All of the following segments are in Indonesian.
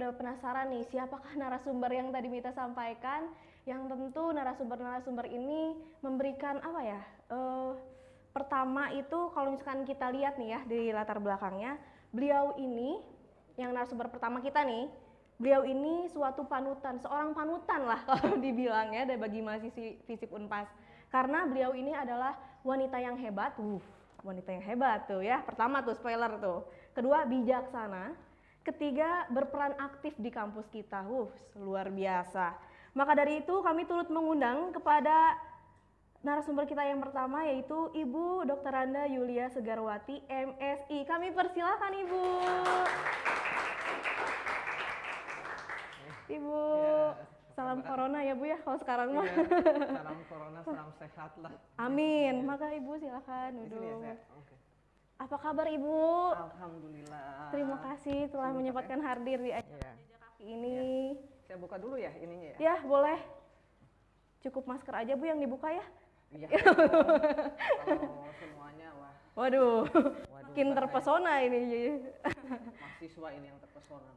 udah penasaran nih, siapakah narasumber yang tadi Mita sampaikan? Yang tentu narasumber-narasumber ini memberikan apa ya? Pertama itu kalau misalkan kita lihat nih ya di latar belakangnya, beliau ini yang narasumber pertama kita nih, beliau ini suatu panutan, seorang panutan lah kalau dibilangnya dari bagi mahasiswi FISIP Unpas. Karena beliau ini adalah wanita yang hebat, wanita yang hebat tuh ya. Pertama tuh spoiler tuh. Kedua bijaksana. Ketiga berperan aktif di kampus kita, luar biasa. Maka dari itu kami turut mengundang kepada narasumber kita yang pertama yaitu Ibu Dr. Randa Yulia Segarwati, MSI. Kami persilahkan Ibu. Ibu, salam corona ya Bu ya kalau sekarang mah. Salam corona, salam sehat lah. Amin. Maka Ibu silakan duduk. Apa kabar Ibu? Alhamdulillah. Terima kasih telah menyempatkan hadir di acara Jejak Kaki ini. Saya buka dulu ya ininya ya? Ya boleh. Cukup masker aja Bu yang dibuka ya? Iya. Kalau semuanya wah. Waduh, makin terpesona ini. Mahasiswa ini yang terpesona.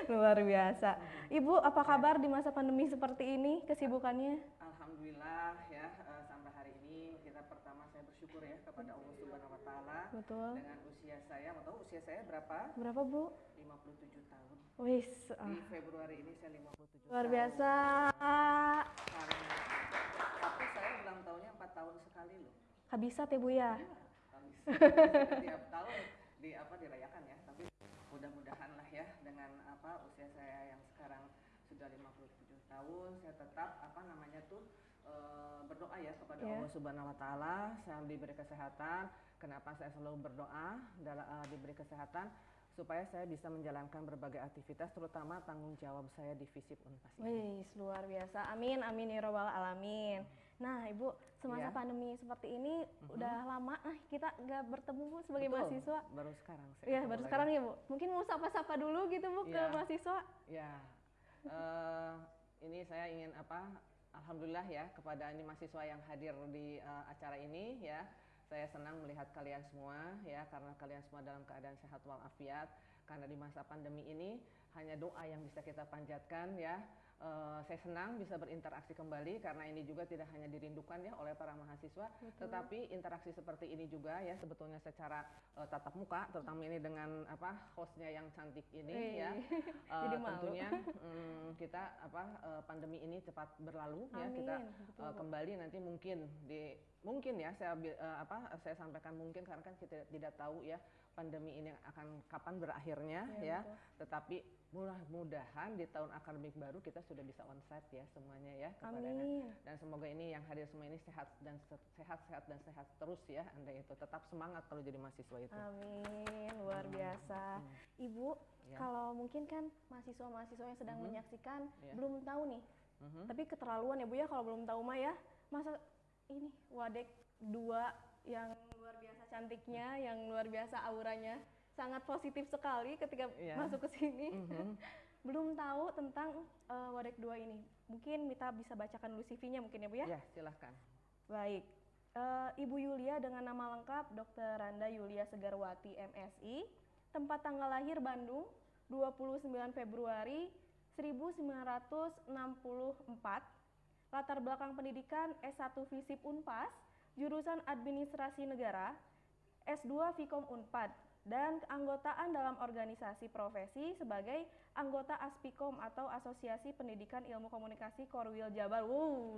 Luar biasa. Ibu, apa kabar di masa pandemi seperti ini, kesibukannya? Alhamdulillah ya, sampai hari ini kita pertama saya bersyukur ya kepada Allah Subhanahu wa taala. Betul. Dengan usia saya, mau tahu usia saya berapa? Berapa Bu? 57 tahun. Wis. Di Februari ini saya 57 luar tahun. biasa. Tapi saya ulang tahunnya 4 tahun sekali loh. Kabisat ya Bu ya? Tiap tahun dirayakan ya, tapi mudah-mudahan lah ya dengan usia saya yang sekarang sudah 57 tahun saya tetap berdoa ya kepada Allah Subhanahu wa taala, saya diberi kesehatan. Kenapa saya selalu berdoa diberi kesehatan? Supaya saya bisa menjalankan berbagai aktivitas, terutama tanggung jawab saya di FISIP Unpas. Wih, luar biasa. Amin, amin ya robbal alamin. Nah, Ibu, semasa pandemi seperti ini udah lama kita nggak bertemu Bu sebagai mahasiswa. Baru sekarang. Iya, baru sekarang ya Bu. Mungkin mau sapa-sapa dulu gitu Bu ke mahasiswa. Ya, ini saya ingin Alhamdulillah ya kepada ini mahasiswa yang hadir di acara ini ya. Saya senang melihat kalian semua ya, karena kalian semua dalam keadaan sehat walafiat. Karena di masa pandemi ini hanya doa yang bisa kita panjatkan ya. Saya senang bisa berinteraksi kembali karena ini juga tidak hanya dirindukan ya oleh para mahasiswa. Betul. Tetapi interaksi seperti ini juga ya sebetulnya secara tatap muka, terutama ini dengan hostnya yang cantik ini ya. Tentunya kita pandemi ini cepat berlalu. Amin, ya kita kembali nanti mungkin ya saya sampaikan mungkin karena kan kita tidak tahu ya pandemi ini akan kapan berakhirnya ya. Tetapi mudah-mudahan di tahun akademik baru kita sudah bisa onsite ya semuanya ya kepadanya. Dan semoga ini yang hadir semua ini sehat dan sehat terus ya. Anda itu tetap semangat kalau jadi mahasiswa itu. Amin, luar biasa. Ibu, kalau mungkin kan mahasiswa-mahasiswa yang sedang menyaksikan belum tahu nih. Tapi keterlaluan ya Bu ya kalau belum tahu mah ya. Masa ini Wadek 2 yang luar biasa cantiknya, yang luar biasa auranya, sangat positif sekali ketika masuk ke sini. Belum tahu tentang Wadek 2 ini. Mungkin Mita bisa bacakan dulu CV-nya mungkin ya Bu ya? Ya, silahkan. Baik. Ibu Yulia dengan nama lengkap Dr. Randa Yulia Segarwati, MSI. Tempat tanggal lahir Bandung, 29 Februari 1964. Latar belakang pendidikan S1 FISIP Unpas, jurusan Administrasi Negara, S2 Vkom Unpad, dan keanggotaan dalam organisasi profesi sebagai anggota Aspikom atau Asosiasi Pendidikan Ilmu Komunikasi Korwil Jabar.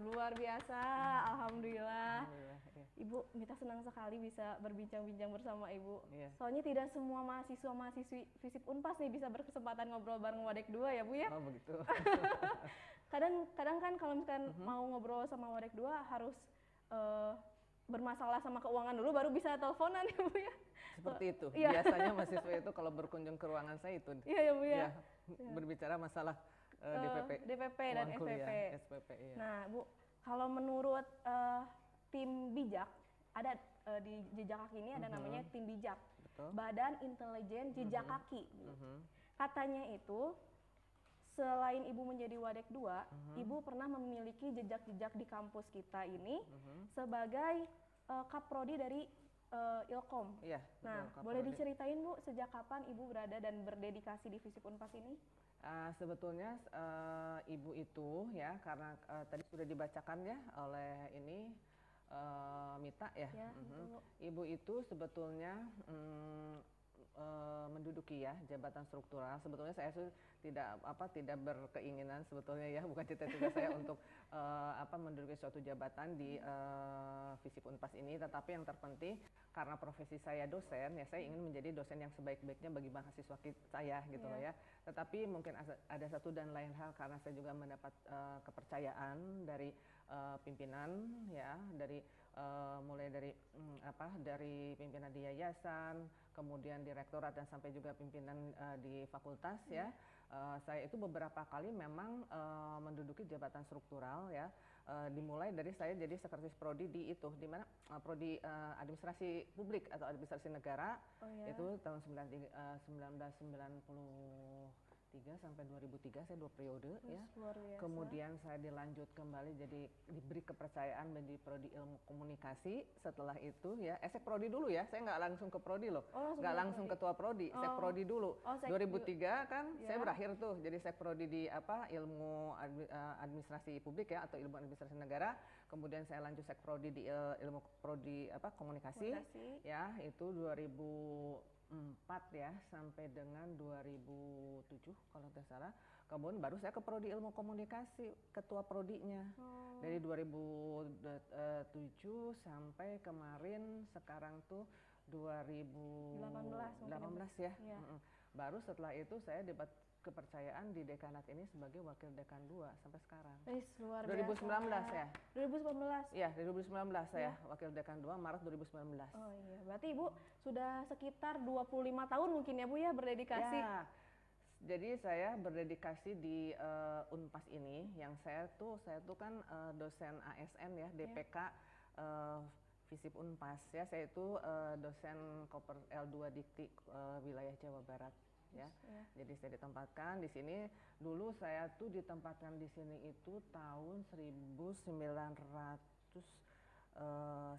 Luar biasa, Alhamdulillah. Ibu, Mita senang sekali bisa berbincang-bincang bersama Ibu. Soalnya tidak semua mahasiswa-mahasiswi FISIP Unpas nih bisa berkesempatan ngobrol bareng Wadek 2 ya Bu ya? Oh begitu. Kadang kan kalau misalkan mau ngobrol sama Wadek 2 harus bermasalah sama keuangan dulu baru bisa teleponan ya Bu ya? Seperti itu. Biasanya mahasiswa itu kalau berkunjung ke ruangan saya itu ya Bu ya? Berbicara masalah DPP dan SPP. Iya. Nah Bu, kalau menurut tim bijak, ada di Jejak Kaki ini ada namanya tim bijak. Betul. Badan Intelijen Jejak Kaki. Katanya itu selain Ibu menjadi Wadek 2, Ibu pernah memiliki jejak-jejak di kampus kita ini sebagai Kaprodi dari Ilkom. Iya. Nah, boleh diceritain Bu, sejak kapan Ibu berada dan berdedikasi di FISIP Unpas ini? Sebetulnya Ibu itu ya, karena tadi sudah dibacakan ya oleh ini Mita ya. Ya, betul. Ibu itu sebetulnya menduduki ya jabatan struktural. Sebetulnya saya tidak berkeinginan sebetulnya ya, bukan cita-cita saya untuk menduduki suatu jabatan di FISIP Unpas ini, tetapi yang terpenting karena profesi saya dosen ya, saya ingin menjadi dosen yang sebaik-baiknya bagi mahasiswa saya gitu loh ya. Tetapi mungkin ada satu dan lain hal karena saya juga mendapat kepercayaan dari pimpinan ya, dari mulai dari dari pimpinan di yayasan, kemudian direktorat dan sampai juga pimpinan di fakultas ya. Saya itu beberapa kali memang menduduki jabatan struktural ya. Dimulai dari saya jadi sekretaris prodi di itu, di mana prodi administrasi publik atau administrasi negara. Itu tahun 1993 sampai 2003 saya 2 periode ya. Kemudian saya dilanjut kembali jadi diberi kepercayaan menjadi prodi ilmu komunikasi. Setelah itu ya, sek prodi dulu ya, saya nggak langsung ke prodi loh, nggak langsung ketua prodi, sek prodi dulu. 2003 kan saya berakhir tuh jadi sek prodi di ilmu administrasi publik ya, atau ilmu administrasi negara. Kemudian saya lanjut sek prodi di ilmu prodi komunikasi ya, itu 2004 ya sampai dengan 2007 kalau tidak salah. Kemudian baru saya ke prodi ilmu komunikasi, ketua prodinya. Dari 2007 sampai kemarin sekarang tuh 2018 ya. Baru setelah itu saya dapat kepercayaan di dekanat ini sebagai wakil dekan 2 sampai sekarang. Luar 2019 ya. 2019. Iya, 2019 saya wakil dekan 2 Maret 2019. Oh iya, berarti Ibu sudah sekitar 25 tahun mungkin ya Bu ya berdedikasi. Ya. Jadi saya berdedikasi di Unpas ini, yang saya tuh kan dosen ASN ya, DPK FISIP Unpas ya. Saya itu dosen Koper L2 Dikti wilayah Jawa Barat. Ya. Jadi saya ditempatkan di sini. Dulu saya tuh ditempatkan di sini itu tahun 1900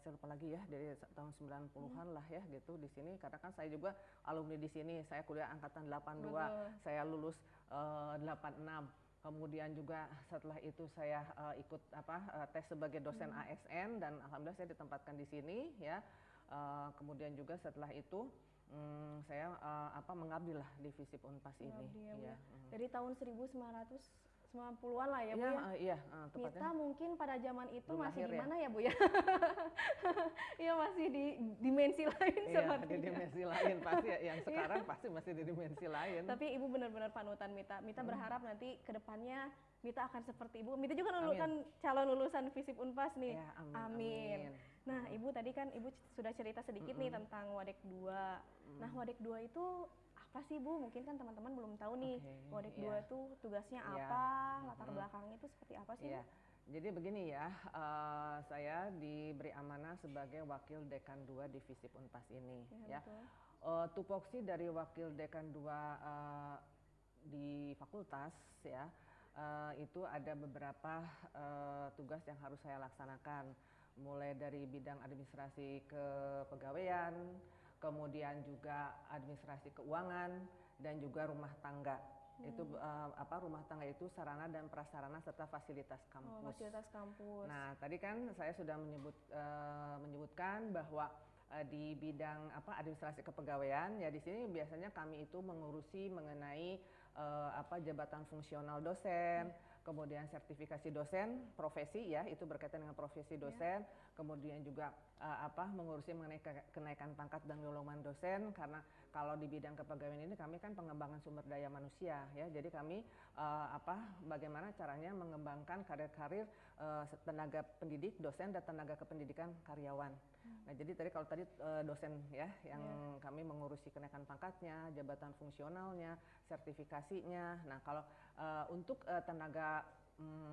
saya lupa lagi ya, dari tahun 90-an lah ya gitu di sini, karena kan saya juga alumni di sini. Saya kuliah angkatan 82, saya lulus 86. Kemudian juga setelah itu saya ikut tes sebagai dosen ASN dan alhamdulillah saya ditempatkan di sini ya. Kemudian juga setelah itu saya mengabdi lah di FISIP Unpas ini. Ya. Dari tahun 1990-an lah ya Bu ya? Iya, Mita mungkin pada zaman itu belum masih lahir, di mana ya Bu ya? Iya, masih di dimensi lain sepertinya. Di dimensi lain pasti ya, yang sekarang pasti masih di dimensi lain. Tapi Ibu benar-benar panutan Mita. Mita berharap nanti ke depannya Mita akan seperti Ibu. Mita juga kan calon lulusan FISIP Unpas nih. Ya, amin. Nah, Ibu tadi kan Ibu sudah cerita sedikit nih tentang Wadek 2. Nah, Wadek 2 itu apa sih Bu? Mungkin kan teman-teman belum tahu nih. Wadek 2 itu tugasnya apa, latar belakangnya itu seperti apa sih Bu? Jadi begini ya, saya diberi amanah sebagai wakil dekan 2 di FISIP Unpas ini ya. Tupoksi dari wakil dekan 2 di fakultas ya, itu ada beberapa tugas yang harus saya laksanakan, mulai dari bidang administrasi kepegawaian, kemudian juga administrasi keuangan, dan juga rumah tangga. Itu rumah tangga itu sarana dan prasarana serta fasilitas kampus. Fasilitas kampus. Nah, tadi kan saya sudah menyebutkan bahwa di bidang administrasi kepegawaian ya, di sini biasanya kami itu mengurusi mengenai jabatan fungsional dosen, kemudian sertifikasi dosen profesi ya, itu berkaitan dengan profesi dosen, kemudian juga mengurusi mengenai kenaikan pangkat dan golongan dosen, karena kalau di bidang kepegawaian ini kami kan pengembangan sumber daya manusia ya, jadi kami bagaimana caranya mengembangkan karir-karir tenaga pendidik dosen dan tenaga kependidikan karyawan. Nah, jadi kalau tadi dosen ya yang kami mengurusi kenaikan pangkatnya, jabatan fungsionalnya, sertifikasinya. Nah, kalau untuk tenaga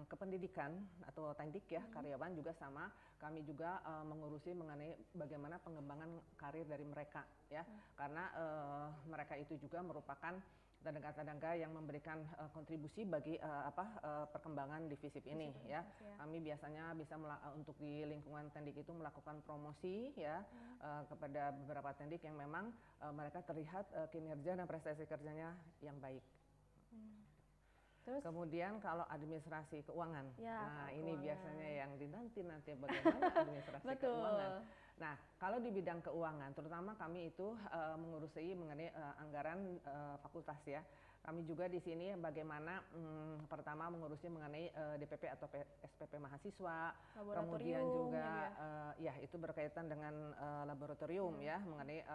kependidikan atau tendik ya, karyawan juga sama, kami juga mengurusi mengenai bagaimana pengembangan karir dari mereka ya, karena mereka itu juga merupakan tenaga-tenaga yang memberikan kontribusi bagi perkembangan di FISIP ini ya. Kami biasanya bisa untuk di lingkungan Tendik itu melakukan promosi ya kepada beberapa Tendik yang memang mereka terlihat kinerja dan prestasi kerjanya yang baik. Terus? Kemudian kalau administrasi keuangan, ya, nah ini biasanya yang dinanti-nanti bagaimana administrasi keuangan. Nah, kalau di bidang keuangan, terutama kami itu mengurusi mengenai anggaran fakultas ya. Kami juga di sini bagaimana pertama mengurusi mengenai DPP atau SPP mahasiswa, kemudian juga ya itu berkaitan dengan laboratorium ya, mengenai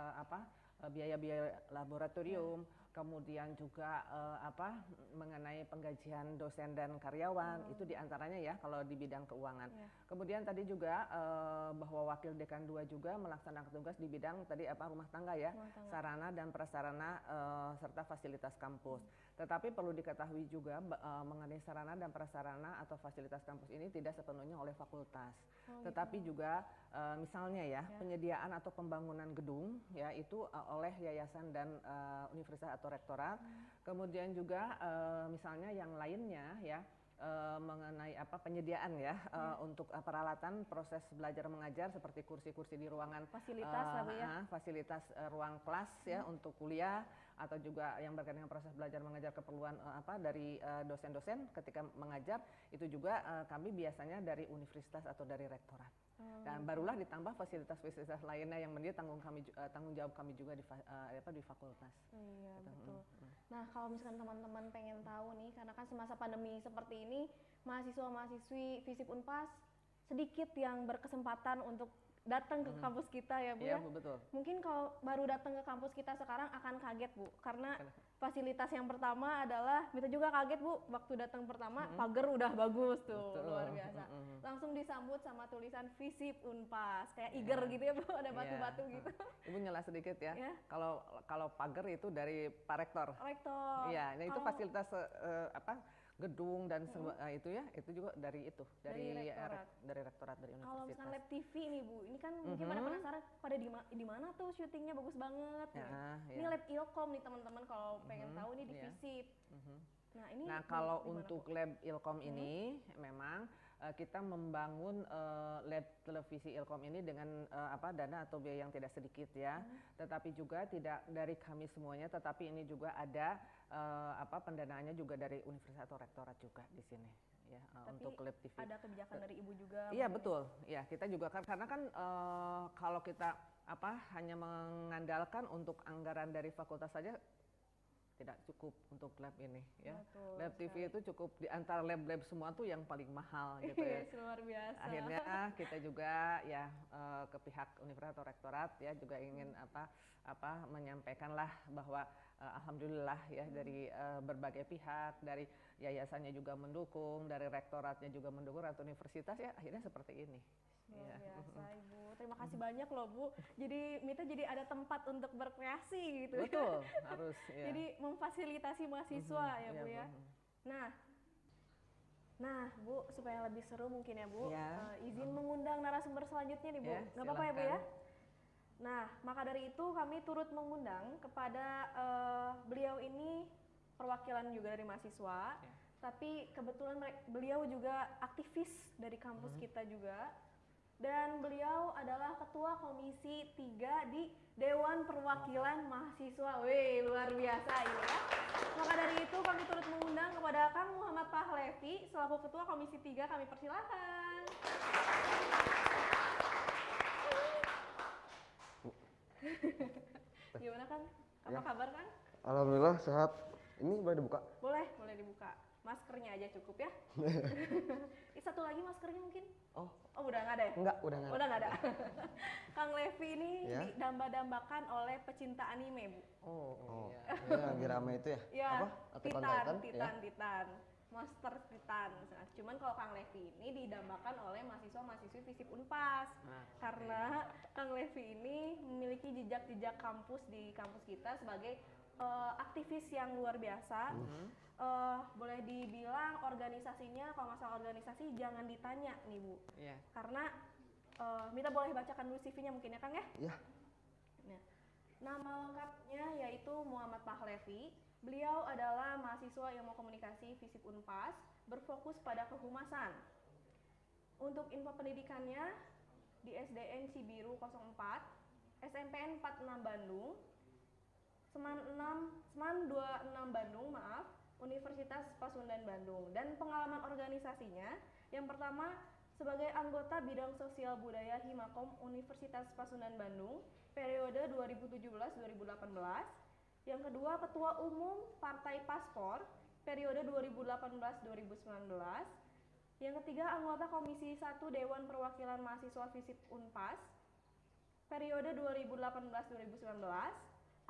biaya-biaya laboratorium. Kemudian juga mengenai penggajian dosen dan karyawan, itu diantaranya ya kalau di bidang keuangan. Kemudian tadi juga bahwa Wakil Dekan 2 juga melaksanakan tugas di bidang tadi rumah tangga ya, sarana dan prasarana serta fasilitas kampus. Tetapi perlu diketahui juga mengenai sarana dan prasarana atau fasilitas kampus ini tidak sepenuhnya oleh fakultas. Tetapi juga misalnya ya penyediaan atau pembangunan gedung ya itu oleh yayasan dan universitas atau rektorat. Kemudian juga misalnya yang lainnya ya mengenai penyediaan ya untuk peralatan proses belajar mengajar seperti kursi-kursi di ruangan fasilitas fasilitas ruang kelas ya untuk kuliah, atau juga yang berkaitan dengan proses belajar mengajar keperluan dari dosen-dosen ketika mengajar, itu juga kami biasanya dari universitas atau dari rektorat. Dan barulah ditambah fasilitas-fasilitas lainnya yang menjadi tanggung jawab kami juga di fakultas. Iya, betul. Nah, kalau misalkan teman-teman pengen tahu nih, karena kan semasa pandemi seperti ini, mahasiswa-mahasiswi FISIP Unpas sedikit yang berkesempatan untuk datang ke kampus kita ya Bu ya. Betul. Mungkin kalau baru datang ke kampus kita sekarang akan kaget Bu, karena fasilitas yang pertama adalah kita juga kaget Bu, waktu datang pertama pagar udah bagus tuh, luar biasa. Langsung disambut sama tulisan FISIP Unpas, kayak Iger gitu ya Bu, ada batu-batu gitu. Ibu nyela sedikit ya. Kalau pagar itu dari Pak Rektor. Rektor. Iya, nah itu fasilitas gedung dan itu ya, itu juga dari rektorat dari universitas. Kalau misalkan Lab TV nih Bu, ini kan mungkin pada penasaran pada di mana tuh syutingnya bagus banget. Ini Lab Ilkom nih teman-teman kalau pengen tahu nih di FISIP. Nah, kalau untuk Lab Ilkom ini memang kita membangun lab televisi Ilkom ini dengan dana atau biaya yang tidak sedikit ya. Tetapi juga tidak dari kami semuanya, tetapi ini juga ada pendanaannya juga dari universitas atau rektorat juga di sini ya. Tapi untuk lab TV. Ada kebijakan dari Ibu juga. Iya betul. Ya, kita juga karena kan kalau kita hanya mengandalkan untuk anggaran dari fakultas saja tidak cukup untuk lab ini ya. Betul, lab TV itu cukup di antara lab-lab semua tuh yang paling mahal gitu ya. Luar biasa. Akhirnya kita juga ya ke pihak universitas atau rektorat ya juga ingin menyampaikanlah bahwa alhamdulillah ya dari berbagai pihak, dari yayasannya juga mendukung, dari rektoratnya juga mendukung, atau universitas ya akhirnya seperti ini. Luar biasa Ibu, terima kasih banyak loh Bu. Jadi Mita jadi ada tempat untuk berkreasi gitu. Betul, harus. Ya. Jadi memfasilitasi mahasiswa ya Bu ya. Nah Bu, supaya lebih seru mungkin ya Bu, izin mengundang narasumber selanjutnya nih Bu. Nggak apa-apa ya Bu ya? Nah, maka dari itu kami turut mengundang kepada beliau ini perwakilan juga dari mahasiswa, tapi kebetulan beliau juga aktivis dari kampus kita juga. Dan beliau adalah Ketua Komisi 3 di Dewan Perwakilan Mahasiswa. Wih, luar biasa ini ya. Maka dari itu kami turut mengundang kepada Kang Muhammad Pahlevi selaku Ketua Komisi 3, kami persilahkan. Gimana Kang? Apa kabar Kang? Alhamdulillah sehat. Ini boleh dibuka? Boleh dibuka. Maskernya aja cukup ya. Satu lagi maskernya mungkin? Oh udah nggak ada ya? Enggak, udah nggak ada. Kang Levi ini didamba-dambakan oleh pecinta anime Bu. Iya. Lagi rame itu ya? Iya, Titan. Monster Titan. Cuman kalau Kang Levi ini didambakan oleh mahasiswa-mahasiswi FISIP Unpas. Karena Kang Levi ini memiliki jejak-jejak kampus di kampus kita sebagai aktivis yang luar biasa. Boleh dibilang organisasinya, kalau masalah organisasi jangan ditanya nih Bu. Karena Mita boleh bacakan dulu CV-nya mungkin ya Kang ya? Iya. Nama lengkapnya yaitu Muhammad Pahlevi, Beliau adalah mahasiswa ilmu komunikasi FISIP Unpas, berfokus pada kehumasan. Untuk info pendidikannya di SDN Cibiru 04, SMPN 46 Bandung, Seman 26 Bandung, Universitas Pasundan Bandung. Dan pengalaman organisasinya, yang pertama sebagai anggota bidang sosial budaya Himakom Universitas Pasundan Bandung periode 2017-2018. Yang kedua, Ketua Umum Partai Paspor periode 2018-2019. Yang ketiga, anggota Komisi 1 Dewan Perwakilan Mahasiswa FISIP Unpas periode 2018-2019.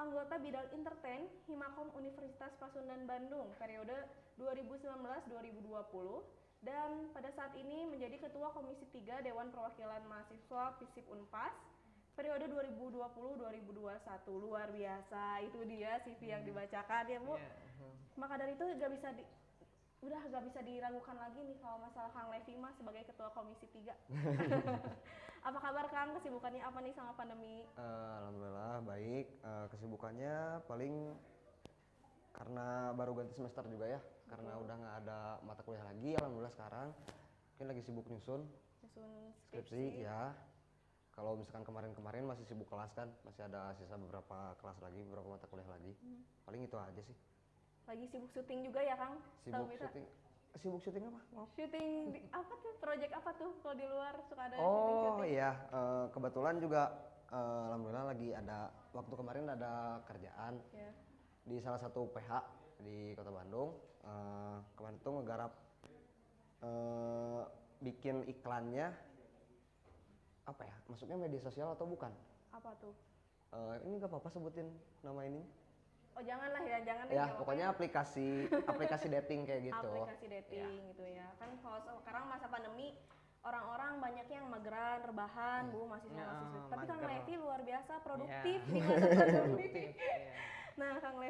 Anggota bidang entertain Himakom Universitas Pasundan Bandung periode 2019-2020. Dan pada saat ini menjadi Ketua Komisi 3 Dewan Perwakilan Mahasiswa FISIP Unpas periode 2020-2021. Luar biasa, itu dia CV yang dibacakan ya Bu. Maka dari itu udah gak bisa diragukan lagi nih kalau masalah Kang Levi mah sebagai Ketua Komisi 3. Apa kabar Kang? Kesibukannya apa nih sama pandemi? Alhamdulillah baik. Kesibukannya paling karena baru ganti semester juga ya. Karena udah nggak ada mata kuliah lagi. Alhamdulillah sekarang mungkin lagi sibuk nyusun skripsi ya. Kalau misalkan kemarin-kemarin masih sibuk kelas kan, masih ada sisa beberapa kelas lagi, beberapa mata kuliah lagi. Paling itu aja sih. Lagi sibuk syuting juga ya Kang? Sibuk syuting apa? Syuting apa tuh? Project apa tuh? Kalau di luar suka ada Oh syuting-syuting? iya, kebetulan juga alhamdulillah lagi ada, waktu kemarin ada kerjaan Ya. di salah satu PH di Kota Bandung. Kemarin tuh ngegarap bikin iklannya, apa ya, masuknya media sosial atau bukan? Apa tuh? Ini gak apa-apa sebutin nama ini. Oh janganlah ya, jangan Ya deh, pokoknya aplikasi dating kayak gitu. aplikasi dating gitu ya. Kan kalau sekarang masa pandemi orang-orang banyak yang mageran, rebahan, Bu, mahasiswa-mahasiswa. Tapi Kang mager. Levi luar biasa produktif di masa pandemi. Nah, Kang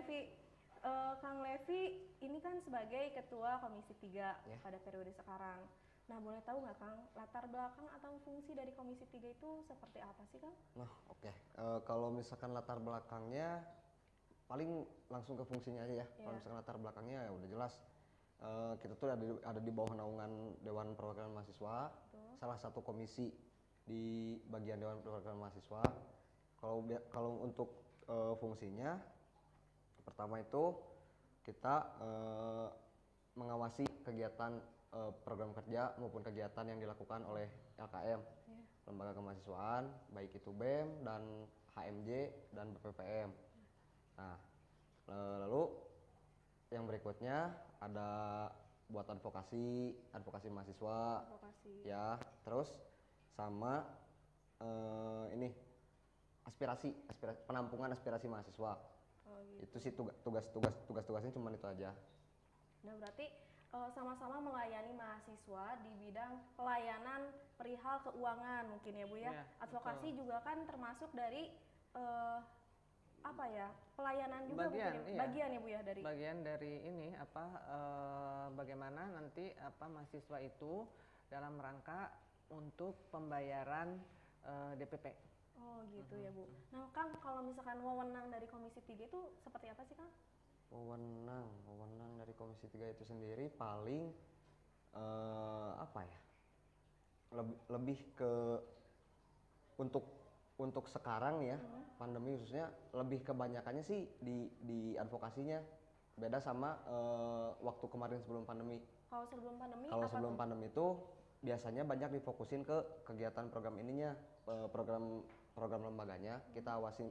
Levi ini kan sebagai Ketua Komisi 3 pada periode sekarang. Nah, boleh tahu nggak Kang, latar belakang atau fungsi dari Komisi 3 itu seperti apa sih Kang? Nah oke. Kalau misalkan latar belakangnya paling langsung ke fungsinya aja ya. Kalau misalkan latar belakangnya ya udah jelas. Kita tuh ada di bawah naungan Dewan Perwakilan Mahasiswa, salah satu komisi di bagian Dewan Perwakilan Mahasiswa. Kalau untuk fungsinya, pertama itu kita mengawasi kegiatan program kerja maupun kegiatan yang dilakukan oleh LKM, lembaga kemahasiswaan, baik itu BEM dan HMJ dan BPPM. Nah, lalu yang berikutnya ada buat advokasi mahasiswa, ya, terus sama ini aspirasi penampungan aspirasi mahasiswa. Oh, gitu. Itu sih tugasnya cuma itu aja. Nah, berarti sama-sama melayani mahasiswa di bidang pelayanan perihal keuangan mungkin ya Bu ya. Advokasi juga kan termasuk dari apa ya, pelayanan juga bagian ya Bu ya dari bagian dari ini bagaimana nanti mahasiswa itu dalam rangka untuk pembayaran DPP. Oh gitu ya Bu. Nah Kang, kalau misalkan wewenang dari Komisi 3 itu seperti apa sih Kang? Wewenang dari Komisi 3 itu sendiri paling apa ya, lebih ke untuk sekarang ya, pandemi khususnya, lebih kebanyakannya sih di advokasinya. Beda sama waktu kemarin sebelum pandemi. Kalau sebelum pandemi itu biasanya banyak difokusin ke kegiatan program ininya, program lembaganya. Kita awasin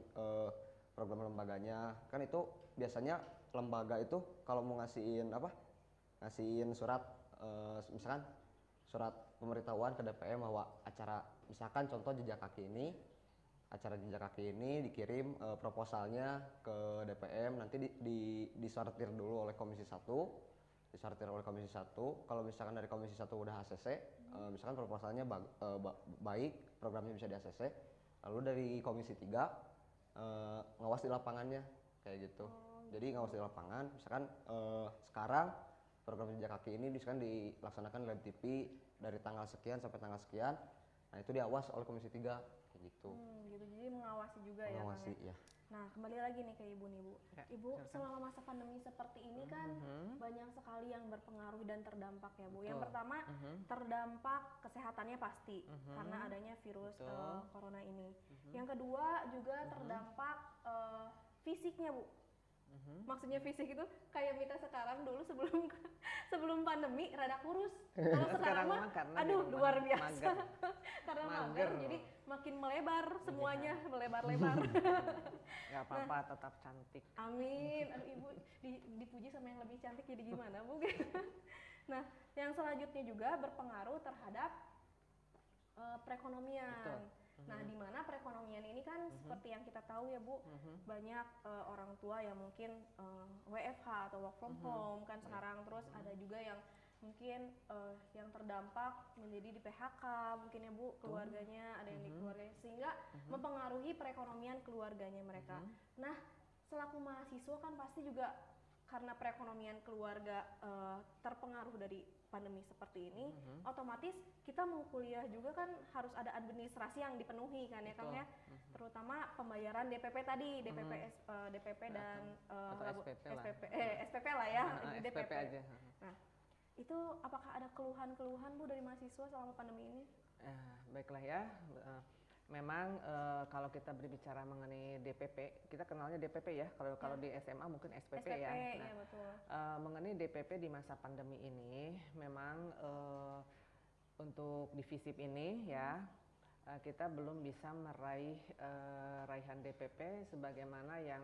program lembaganya. Kan itu biasanya lembaga itu kalau mau ngasihin surat, misalkan surat pemberitahuan ke DPM bahwa acara, misalkan contoh acara jejak kaki ini dikirim proposalnya ke DPM, nanti disortir dulu oleh Komisi 1. Kalau misalkan dari Komisi 1 udah ACC, misalkan proposalnya baik, programnya bisa di ACC, lalu dari Komisi 3 ngawas di lapangannya kayak gitu. Jadi ngawas di lapangan, misalkan sekarang program jejak kaki ini misalkan dilaksanakan di LabTV dari tanggal sekian sampai tanggal sekian. Nah itu diawas oleh Komisi 3 kayak gitu. Gitu. Jadi mengawasi juga Mengawasi ya, Kang, ya. Nah, kembali lagi nih ke Ibu nih, Bu. Ya, Ibu, silakan. selama masa pandemi seperti ini kan banyak sekali yang berpengaruh dan terdampak ya, Bu. Yang Betul. pertama, terdampak kesehatannya pasti karena adanya virus Betul. corona ini. Yang kedua juga terdampak fisiknya, Bu. Maksudnya fisik itu kayak Mita sekarang dulu sebelum pandemi rada kurus. Kalau sekarang mah karena di aduh rumah luar biasa. mager. Karena Mager. mager jadi makin melebar semuanya, melebar-lebar. Nggak apa-apa, tetap cantik. Amin. Aduh Ibu dipuji sama yang lebih cantik jadi gimana, Bu? Nah, yang selanjutnya juga berpengaruh terhadap perekonomian. Betul. Nah, di mana perekonomian ini kan seperti yang kita tahu ya, Bu, banyak orang tua yang mungkin WFH atau work from home kan sekarang, terus ada juga yang mungkin yang terdampak menjadi di PHK mungkin ya, Bu, keluarganya ada yang di keluarganya, sehingga mempengaruhi perekonomian keluarganya mereka. Nah, selaku mahasiswa kan pasti juga karena perekonomian keluarga terpengaruh dari pandemi seperti ini, otomatis kita mau kuliah juga kan harus ada administrasi yang dipenuhi kan ya, Kang ya, terutama pembayaran DPP tadi, DPP dan atau SPP lah. SPP lah ya, SPP DPP. aja. Nah, itu apakah ada keluhan-keluhan, Bu, dari mahasiswa selama pandemi ini? Baiklah ya. Memang kalau kita berbicara mengenai DPP, kita kenalnya DPP ya. Kalau di SMA mungkin SPP ya. Nah, betul. Mengenai DPP di masa pandemi ini, memang untuk di FISIP ini ya, kita belum bisa meraih raihan DPP sebagaimana yang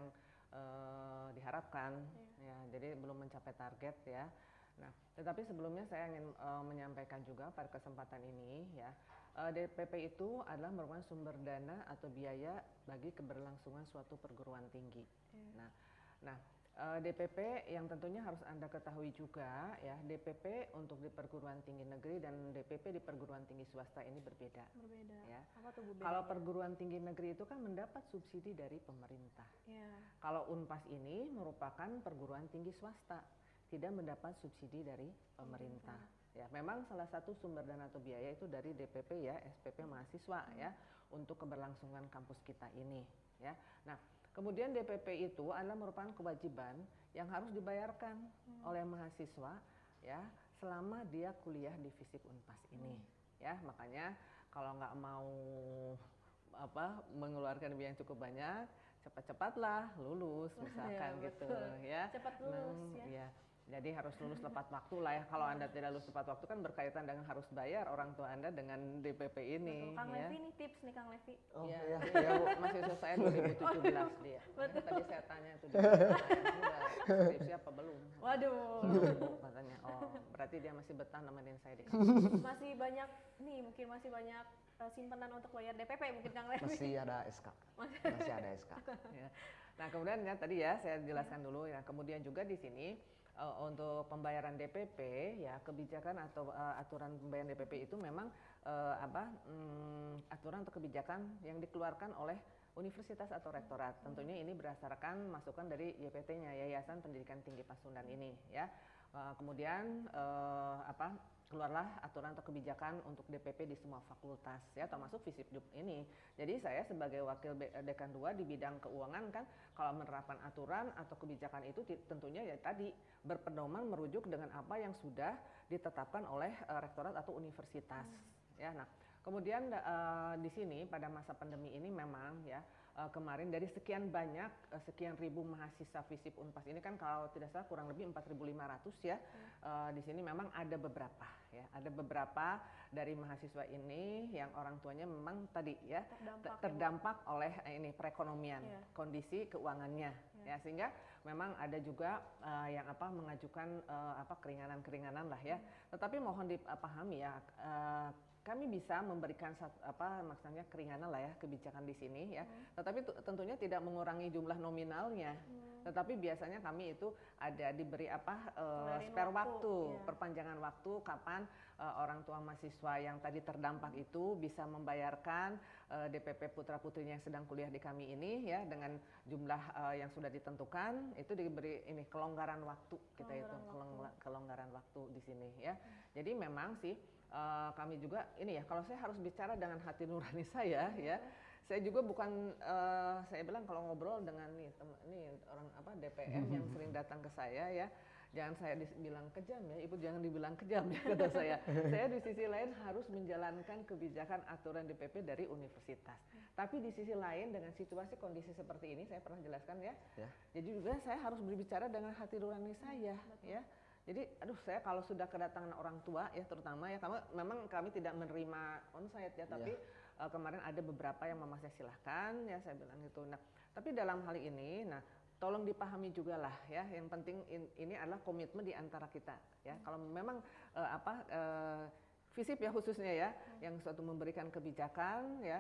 diharapkan. Ya, jadi belum mencapai target ya. Nah, tetapi sebelumnya saya ingin menyampaikan juga pada kesempatan ini ya, DPP itu adalah merupakan sumber dana atau biaya bagi keberlangsungan suatu perguruan tinggi. Nah, DPP yang tentunya harus Anda ketahui juga ya, DPP untuk di perguruan tinggi negeri dan DPP di perguruan tinggi swasta ini berbeda. Berbeda. Ya. Apa tuh, Bu, Kalau bedanya? perguruan tinggi negeri itu kan mendapat subsidi dari pemerintah. Ya. Kalau Unpas ini merupakan perguruan tinggi swasta, tidak mendapat subsidi dari pemerintah. Ya, memang salah satu sumber dana atau biaya itu dari DPP ya, SPP mahasiswa ya, untuk keberlangsungan kampus kita ini ya. Nah, kemudian DPP itu adalah merupakan kewajiban yang harus dibayarkan oleh mahasiswa ya, selama dia kuliah di FISIP Unpas ini ya. Makanya kalau nggak mau mengeluarkan biaya yang cukup banyak, cepat-cepatlah lulus misalkan Ya, gitu betul. ya. Cepat lulus ya. Jadi harus lulus tepat waktu lah ya. Kalau Anda tidak lulus tepat waktu kan berkaitan dengan harus bayar orang tua Anda dengan DPP ini. Betul. Kang ya. Levi nih tips nih, Kang Levi. Oh Ya, iya. iya Bu, mahasiswa saya 2017 dia. Ya, tadi saya tanya itu dia. Udah skripsi apa belum? Waduh. Belum, Bu, katanya. Oh, berarti dia masih betah nemenin saya di kampus. Masih banyak nih, mungkin masih banyak simpanan untuk bayar DPP mungkin, Kang Levi. Masih ada SK. Masih ada SK. Ya. Nah, kemudian ya tadi ya saya jelaskan dulu ya. Kemudian juga di sini untuk pembayaran DPP ya, kebijakan atau aturan pembayaran DPP itu memang aturan atau kebijakan yang dikeluarkan oleh universitas atau rektorat. Tentunya ini berdasarkan masukan dari YPT-nya, Yayasan Pendidikan Tinggi Pasundan ini ya. Kemudian keluarlah aturan atau kebijakan untuk DPP di semua fakultas ya, termasuk FISIP ini. Jadi saya sebagai wakil dekan 2 di bidang keuangan kan, kalau menerapkan aturan atau kebijakan itu tentunya ya tadi berpedoman merujuk dengan apa yang sudah ditetapkan oleh rektorat atau universitas. Ya, nah kemudian di sini pada masa pandemi ini memang ya, kemarin dari sekian banyak, sekian ribu mahasiswa FISIP Unpas ini kan kalau tidak salah kurang lebih 4.500 ya. Di sini memang ada beberapa ya, ada beberapa dari mahasiswa ini yang orang tuanya memang tadi ya terdampak oleh ini perekonomian, kondisi keuangannya ya, sehingga memang ada juga yang mengajukan keringanan-keringanan lah ya. Tetapi mohon dipahami ya, kami bisa memberikan maksudnya keringanan lah ya, kebijakan di sini ya. Tetapi tentunya tidak mengurangi jumlah nominalnya. Tetapi biasanya kami itu ada diberi spare waktu, perpanjangan waktu kapan orang tua mahasiswa yang tadi terdampak itu bisa membayarkan DPP putra-putrinya yang sedang kuliah di kami ini ya, dengan jumlah yang sudah ditentukan, itu diberi kelonggaran waktu kita itu, kelonggaran waktu di sini ya. Jadi memang sih kami juga ini ya, kalau saya harus bicara dengan hati nurani saya ya, saya juga bukan saya bilang kalau ngobrol dengan nih orang apa DPM yang sering datang ke saya ya, jangan saya dibilang kejam ya, Ibu jangan dibilang kejam ya kata saya. Saya di sisi lain harus menjalankan kebijakan aturan DPP dari universitas. Tapi di sisi lain dengan situasi kondisi seperti ini saya pernah jelaskan ya. Jadi juga saya harus berbicara dengan hati nurani saya ya. Jadi aduh saya kalau sudah kedatangan orang tua ya terutama ya, memang kami tidak menerima onsite ya, tapi kemarin ada beberapa yang mama saya silahkan ya, saya bilang gitu. Nah tapi dalam hal ini, nah tolong dipahami juga lah ya, yang penting ini adalah komitmen di antara kita ya. Kalau memang FISIP ya khususnya ya, yang suatu memberikan kebijakan ya,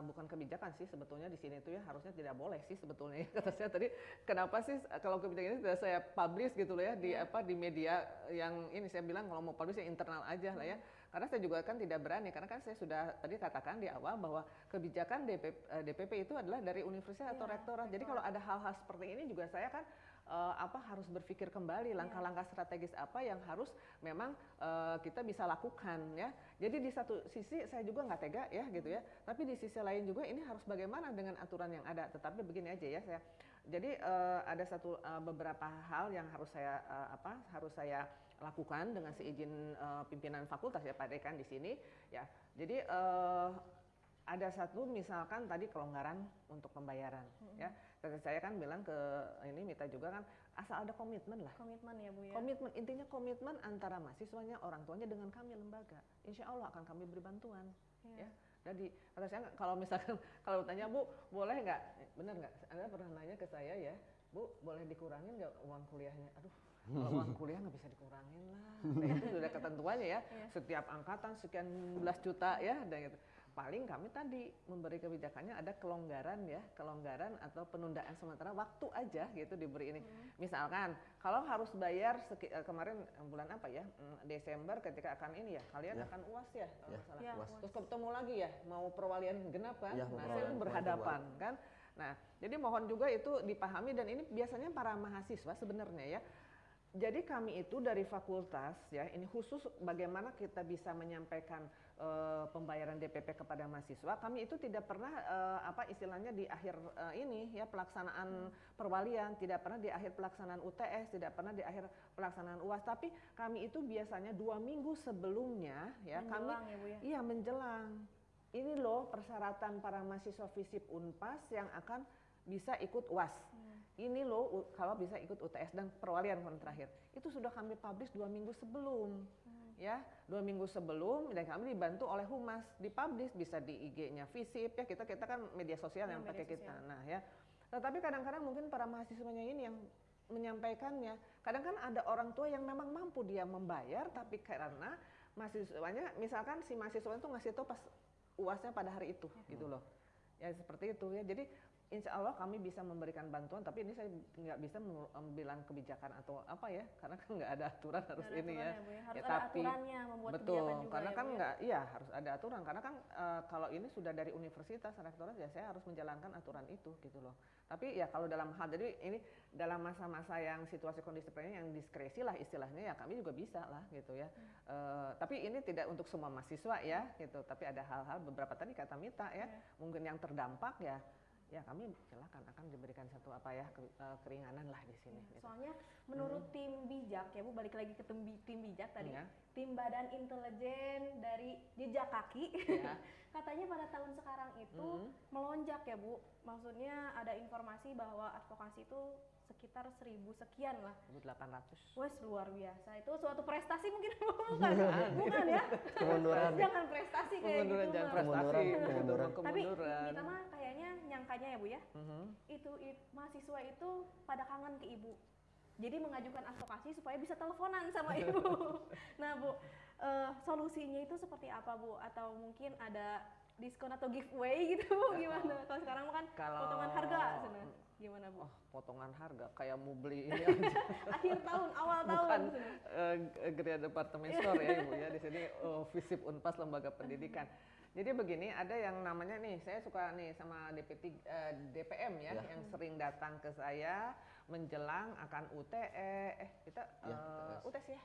bukan kebijakan sih sebetulnya di sini itu ya, harusnya tidak boleh sih sebetulnya ya. Kata saya tadi, kenapa sih kalau kebijakan ini sudah saya publish gitu loh ya di di media yang ini, saya bilang kalau mau publish ya internal aja lah ya. Karena saya juga kan tidak berani, karena kan saya sudah tadi katakan di awal bahwa kebijakan DPP itu adalah dari universitas atau rektorat. Jadi kalau ada hal-hal seperti ini juga saya kan harus berpikir kembali langkah-langkah strategis apa yang harus memang kita bisa lakukan ya. Jadi di satu sisi saya juga nggak tega ya gitu ya, tapi di sisi lain juga ini harus bagaimana dengan aturan yang ada. Tetapi begini aja ya, jadi ada beberapa hal yang harus saya lakukan dengan seizin pimpinan fakultas ya Pak Dekan di sini ya. Jadi ada satu misalkan tadi kelonggaran untuk pembayaran ya. Saya kan bilang ke ini Mita juga kan, asal ada komitmen lah. Komitmen ya Bu ya. Komitmen, intinya komitmen antara mahasiswanya, orang tuanya dengan kami lembaga. Insya Allah akan kami beri bantuan ya. Jadi kata saya kalau misalkan kalau tanya Bu boleh nggak, benar nggak? Anda pernah nanya ke saya ya, Bu boleh dikurangin nggak uang kuliahnya? Aduh, kalau uang kuliah nggak bisa dikurangin lah. Itu sudah ketentuannya ya. Setiap angkatan sekian belas juta ya, dan gitu. Paling kami tadi memberi kebijakannya ada kelonggaran ya, kelonggaran atau penundaan sementara waktu aja gitu diberi ini. Misalkan kalau harus bayar kemarin bulan apa ya, Desember ketika akan ini ya, kalian akan UAS ya, kalau nggak salah. Terus ketemu lagi ya, mau perwalian genap kan, nah saya berhadapan kan. Nah jadi mohon juga itu dipahami, dan ini biasanya para mahasiswa sebenarnya ya. Jadi kami itu dari fakultas ya, ini khusus bagaimana kita bisa menyampaikan pembayaran DPP kepada mahasiswa. Kami itu tidak pernah istilahnya di akhir ini ya pelaksanaan perwalian, tidak pernah di akhir pelaksanaan UTS, tidak pernah di akhir pelaksanaan UAS, tapi kami itu biasanya 2 minggu sebelumnya ya, menjelang, kami ya, Bu, ya? Iya menjelang. Ini loh persyaratan para mahasiswa FISIP Unpas yang akan bisa ikut UAS. Ini loh kalau bisa ikut UTS dan perwalian terakhir. Itu sudah kami publish 2 minggu sebelum. Ya, 2 minggu sebelum, dan kami dibantu oleh Humas, dipublish bisa di IG-nya FISIP ya, kita kan media sosial yang pakai kita. Nah ya, tetapi kadang-kadang mungkin para mahasiswanya ini yang menyampaikannya, kadang kan ada orang tua yang memang mampu dia membayar, tapi karena mahasiswanya, misalkan si mahasiswa itu ngasih tahu pas UASnya pada hari itu gitu loh ya, seperti itu ya. Jadi insya Allah kami bisa memberikan bantuan, tapi ini saya nggak bisa bilang kebijakan atau apa ya, karena kan nggak ada aturan harus ini ya. Harus ya, ada tapi aturannya membuat betul, kebijakan juga karena ya, kan Bu, nggak, iya harus ada aturan, karena kan kalau ini sudah dari universitas rektorat ya saya harus menjalankan aturan itu gitu loh. Tapi ya kalau dalam hal, jadi ini dalam masa-masa yang situasi kondisi seperti ini yang diskresi lah istilahnya ya, kami juga bisa lah gitu ya. Tapi ini tidak untuk semua mahasiswa ya gitu, tapi ada hal-hal beberapa tadi kata Mita ya, mungkin yang terdampak ya kami silakan akan diberikan satu keringanan lah di sini. Gitu. Soalnya menurut tim bijak ya Bu, balik lagi ke tim bijak tadi, Ya. tim Badan Intelijen dari Jejak Kaki, katanya pada tahun sekarang itu melonjak ya Bu. Maksudnya ada informasi bahwa advokasi itu sekitar 1000 sekian lah. 1.800. Wes luar biasa, itu suatu prestasi mungkin bukan ya? Kemunduran. Jangan prestasi kayak gitu. Jangan Mas. prestasi. Kemunduran. Tapi kita mah kayaknya nyangkanya ya Bu ya, itu mahasiswa itu pada kangen ke Ibu. Jadi mengajukan advokasi supaya bisa teleponan sama Ibu. Nah Bu, solusinya itu seperti apa Bu? Atau mungkin ada diskon atau giveaway gitu Bu, gimana? Kalau sekarang kan potongan harga sana. Gimana Bu? Oh, potongan harga kayak mau beli ini aja. Akhir tahun, awal tahun. Bukan Geria Departemen Store ya Ibu ya, di sini FISIP Unpas Lembaga Pendidikan. Jadi begini, ada yang namanya nih, saya suka nih sama DPM ya, yang sering datang ke saya menjelang akan UTS ya, UTS.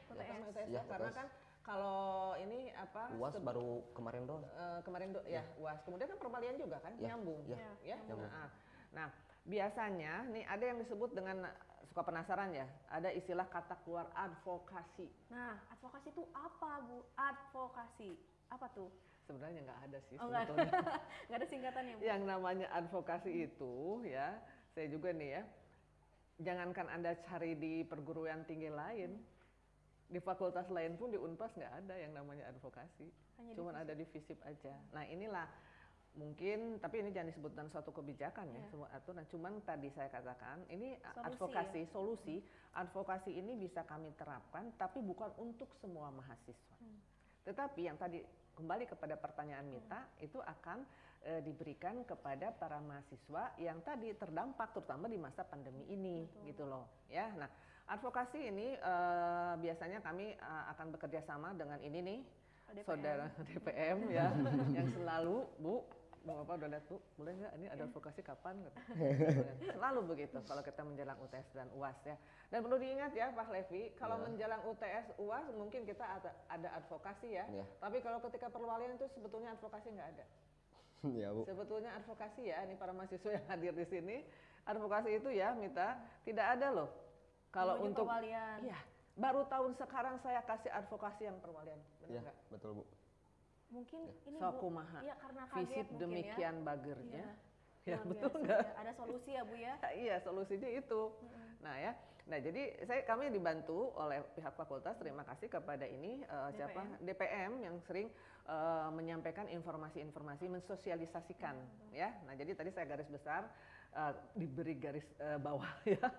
karena kan Kalau ini apa? UAS baru kemarin doang. Ya UAS. Kemudian kan perwalian juga kan Ya, nyambung, ya, ya. nyambung. Nah, biasanya nih ada yang disebut dengan suka penasaran ya, ada istilah kata keluar advokasi. Nah, advokasi itu apa, Bu? Advokasi. Apa tuh? Sebenarnya nggak ada sih Oh, nggak ada. sebetulnya. Nggak ada singkatannya, Bu? Yang namanya advokasi itu ya, saya juga nih ya, jangankan Anda cari di perguruan tinggi lain, di fakultas lain pun di Unpas nggak ada yang namanya advokasi. Hanya Cuman ada di FISIP aja. Nah inilah mungkin, tapi ini jangan disebut dalam suatu kebijakan ya, semua aturan. Cuman tadi saya katakan, ini advokasi, solusi, advokasi ini bisa kami terapkan, tapi bukan untuk semua mahasiswa. Tetapi yang tadi kembali kepada pertanyaan Mita, itu akan diberikan kepada para mahasiswa yang tadi terdampak, terutama di masa pandemi ini, gitu loh. Ya, nah advokasi ini biasanya kami akan bekerja sama dengan ini nih, DPM. saudara DPM ya, yang selalu mau apa udah lihat Bu, boleh nggak ini ada advokasi kapan? Selalu begitu kalau kita menjelang UTS dan UAS ya. Dan perlu diingat ya Pak Levi, kalau menjelang UTS UAS mungkin kita ada advokasi ya, tapi kalau ketika perwalian itu sebetulnya advokasi nggak ada. Ya, Bu. Sebetulnya advokasi ya, ini para mahasiswa yang hadir di sini, advokasi itu ya Mita, tidak ada loh. Kalau untuk perwalian. Iya, baru tahun sekarang saya kasih advokasi yang perwalian, benar nggak? Betul, Bu. Mungkin ini So, Bu, kumaha. ya karena kaget Visip mungkin demikian ya. bagernya. Iya, Ya luar betul biasa nggak? ya. Ada solusi ya Bu ya. Iya, solusinya itu. Nah ya, nah jadi kami dibantu oleh pihak fakultas. Terima kasih kepada ini siapa DPM yang sering menyampaikan informasi-informasi, mensosialisasikan ya. Nah jadi tadi saya garis besar diberi garis bawah ya,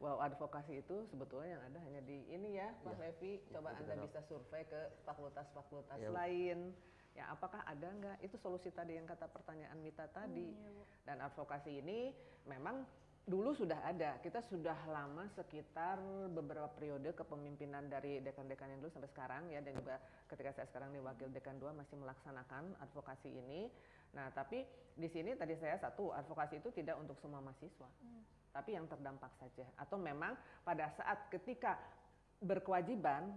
bahwa advokasi itu sebetulnya yang ada hanya di ini ya Pak Levi. Coba Anda bisa survei ke fakultas-fakultas lain. Ya, apakah ada nggak? Itu solusi tadi yang kata pertanyaan Mita tadi. Dan advokasi ini memang dulu sudah ada. Kita sudah lama sekitar beberapa periode kepemimpinan dari dekan-dekan yang dulu sampai sekarang ya, dan juga ketika saya sekarang nih wakil dekan 2 masih melaksanakan advokasi ini. Nah, tapi di sini tadi saya advokasi itu tidak untuk semua mahasiswa. Tapi yang terdampak saja, atau memang pada saat ketika berkewajiban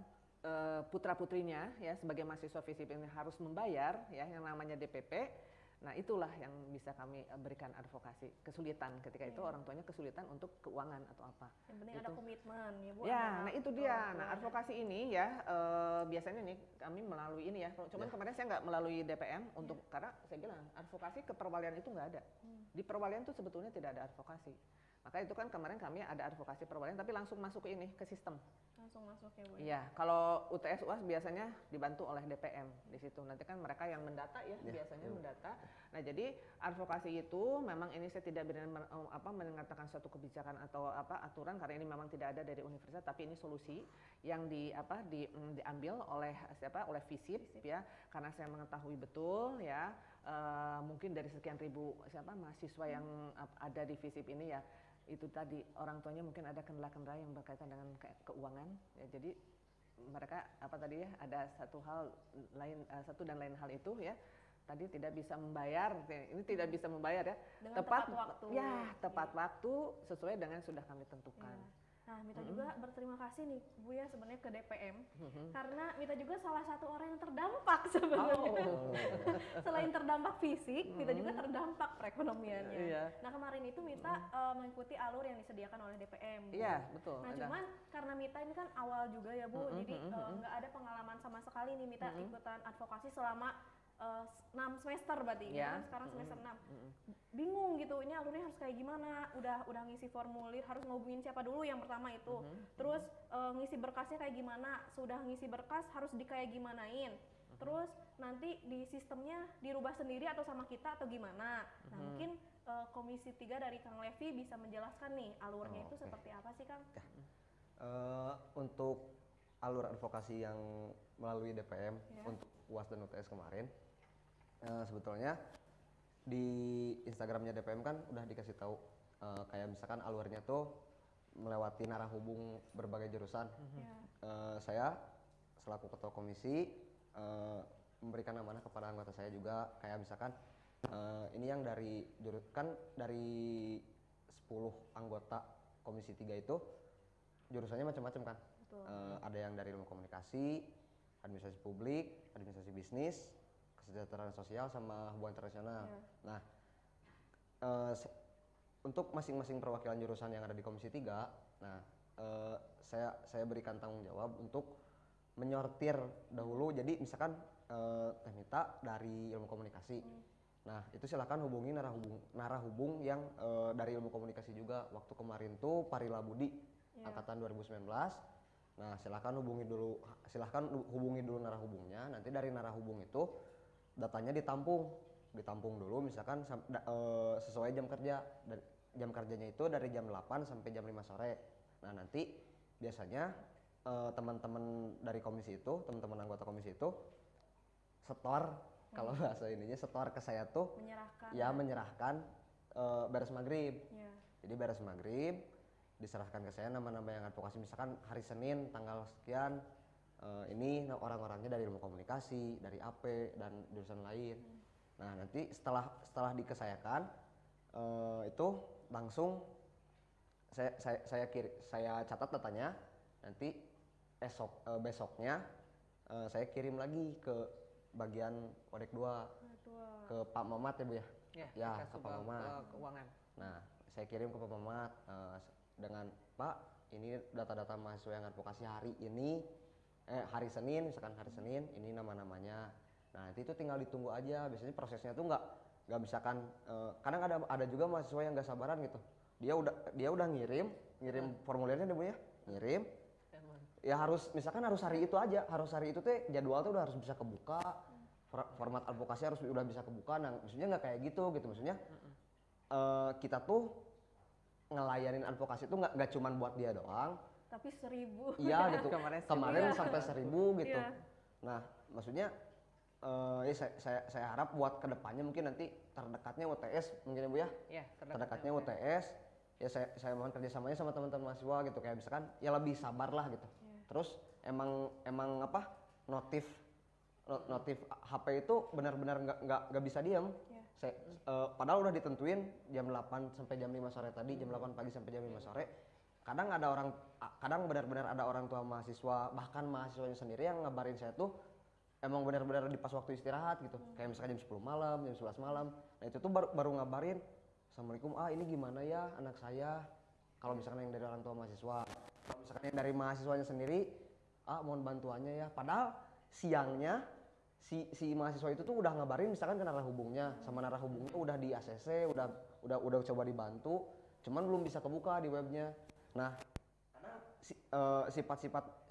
putra-putrinya ya sebagai mahasiswa FISIP ini harus membayar ya yang namanya DPP. Nah, itulah yang bisa kami berikan advokasi. Kesulitan ketika itu orang tuanya kesulitan untuk keuangan atau apa. Yang penting ada komitmen ya Bu. Ya, nah itu dia. Nah, advokasi ini ya biasanya nih kami melalui ini ya. Cuman kemarin saya nggak melalui DPM untuk karena saya bilang advokasi ke perwalian itu nggak ada. Di perwalian itu sebetulnya tidak ada advokasi. Maka itu kan kemarin kami ada advokasi perwalian tapi langsung masuk ke ini, ke sistem. Langsung masuk ya Bu. Iya, kalau UTS UAS biasanya dibantu oleh DPM di situ. Nanti kan mereka yang mendata ya, biasanya mendata. Nah, jadi advokasi itu memang ini saya tidak mengatakan suatu kebijakan atau aturan karena ini memang tidak ada dari universitas, tapi ini solusi yang diambil oleh oleh FISIP ya, karena saya mengetahui betul ya mungkin dari sekian ribu mahasiswa yang ada di FISIP ini ya, itu tadi orang tuanya mungkin ada kendala-kendala yang berkaitan dengan keuangan ya, jadi mereka ada satu dan lain hal itu ya, tadi tidak bisa membayar, ini tidak bisa membayar ya dengan tepat waktu ya, tepat waktu sesuai dengan sudah kami tentukan. Nah, Mita juga berterima kasih nih Bu ya sebenarnya ke DPM karena Mita juga salah satu orang yang terdampak sebenarnya. Selain terdampak fisik, Mita juga terdampak perekonomiannya. Nah, kemarin itu Mita mengikuti alur yang disediakan oleh DPM. Iya, betul. Nah, cuman karena Mita ini kan awal juga ya Bu, jadi nggak ada pengalaman sama sekali nih Mita ikutan advokasi selama 6 semester berarti ya. Sekarang semester 6. Bingung gitu, ini alurnya harus kayak gimana, udah ngisi formulir, harus ngehubungin siapa dulu yang pertama itu, terus ngisi berkasnya kayak gimana, sudah ngisi berkas harus kayak gimanain, terus nanti di sistemnya dirubah sendiri atau sama kita atau gimana. Nah, mungkin Komisi 3 dari Kang Levi bisa menjelaskan nih alurnya itu seperti apa sih Kang? Untuk alur advokasi yang melalui DPM untuk UAS dan UTS kemarin, sebetulnya di Instagramnya DPM kan udah dikasih tahu kayak misalkan alurnya tuh melewati narah hubung berbagai jurusan. Saya selaku ketua komisi memberikan amanah kepada anggota saya juga, kayak misalkan ini yang dari dari 10 anggota komisi 3 itu jurusannya macam-macam kan. Ada yang dari ilmu komunikasi, administrasi publik, administrasi bisnis, kesejahteraan sosial sama hubungan internasional. Nah, untuk masing-masing perwakilan jurusan yang ada di Komisi 3, nah saya berikan tanggung jawab untuk menyortir dahulu. Jadi misalkan Teh Mita dari ilmu komunikasi, nah itu silahkan hubungi narahubung yang dari ilmu komunikasi juga. Waktu kemarin tuh Parila Budi angkatan 2019. Nah silahkan hubungi dulu narahubungnya. Nanti dari narahubung itu datanya ditampung dulu, misalkan sesuai jam kerja. Jam kerjanya itu dari jam 8 sampai jam 5 sore. Nah nanti biasanya teman-teman dari komisi itu, teman-teman anggota komisi itu setor, kalau bahasa ininya setor ke saya tuh menyerahkan beres maghrib. Jadi beres maghrib diserahkan ke saya nama-nama yang advokasi, misalkan hari Senin tanggal sekian ini orang-orangnya dari ilmu komunikasi, dari AP dan jurusan lain. Nah nanti setelah dikesayakan itu langsung saya catat datanya. Nanti besoknya saya kirim lagi ke bagian Wadek 2 ke Pak Mamat ya Bu ya. Ya ke Pak Mamat. Keuangan. Nah saya kirim ke Pak Mamat dengan Pak, ini data-data mahasiswa yang advokasi hari ini hari Senin, misalkan hari Senin ini nama-namanya. Nah nanti itu tinggal ditunggu aja. Biasanya prosesnya tuh nggak misalkan kadang ada juga mahasiswa yang nggak sabaran gitu. Dia udah ngirim formulirnya deh Bu ya, ngirim. Ya harus misalkan harus hari itu aja, harus hari itu teh jadwal tuh udah harus bisa kebuka, format advokasi harus udah bisa kebuka. Nah maksudnya nggak kayak gitu maksudnya kita tuh ngelayanin advokasi tuh nggak cuman buat dia doang, tapi 1.000. iya gitu. Kemarin sampai 1.000 gitu. Nah maksudnya ya saya harap buat kedepannya mungkin nanti terdekatnya UTS mungkin ya Bu ya. Terdekatnya UTS ya saya mohon kerjasamanya sama teman-teman mahasiswa gitu, kayak misalkan ya lebih sabar lah gitu. Terus emang apa notif HP itu benar-benar nggak bisa diam. Padahal udah ditentuin jam 8 sampai jam 5 sore tadi, jam 8 pagi sampai jam 5 sore. Kadang benar-benar ada orang tua mahasiswa, bahkan mahasiswanya sendiri yang ngabarin saya tuh emang benar-benar di pas waktu istirahat gitu. Kayak misalkan jam 10 malam, jam 11 malam. Nah itu tuh baru ngabarin, Assalamualaikum, ini gimana ya anak saya. Kalau misalkan yang dari orang tua mahasiswa, kalau misalkan yang dari mahasiswanya sendiri, mohon bantuannya ya. Padahal siangnya si mahasiswa itu tuh udah ngabarin misalkan ke narahubungnya, sama narahubungnya udah di ACC, udah coba dibantu, cuman belum bisa kebuka di webnya. Nah,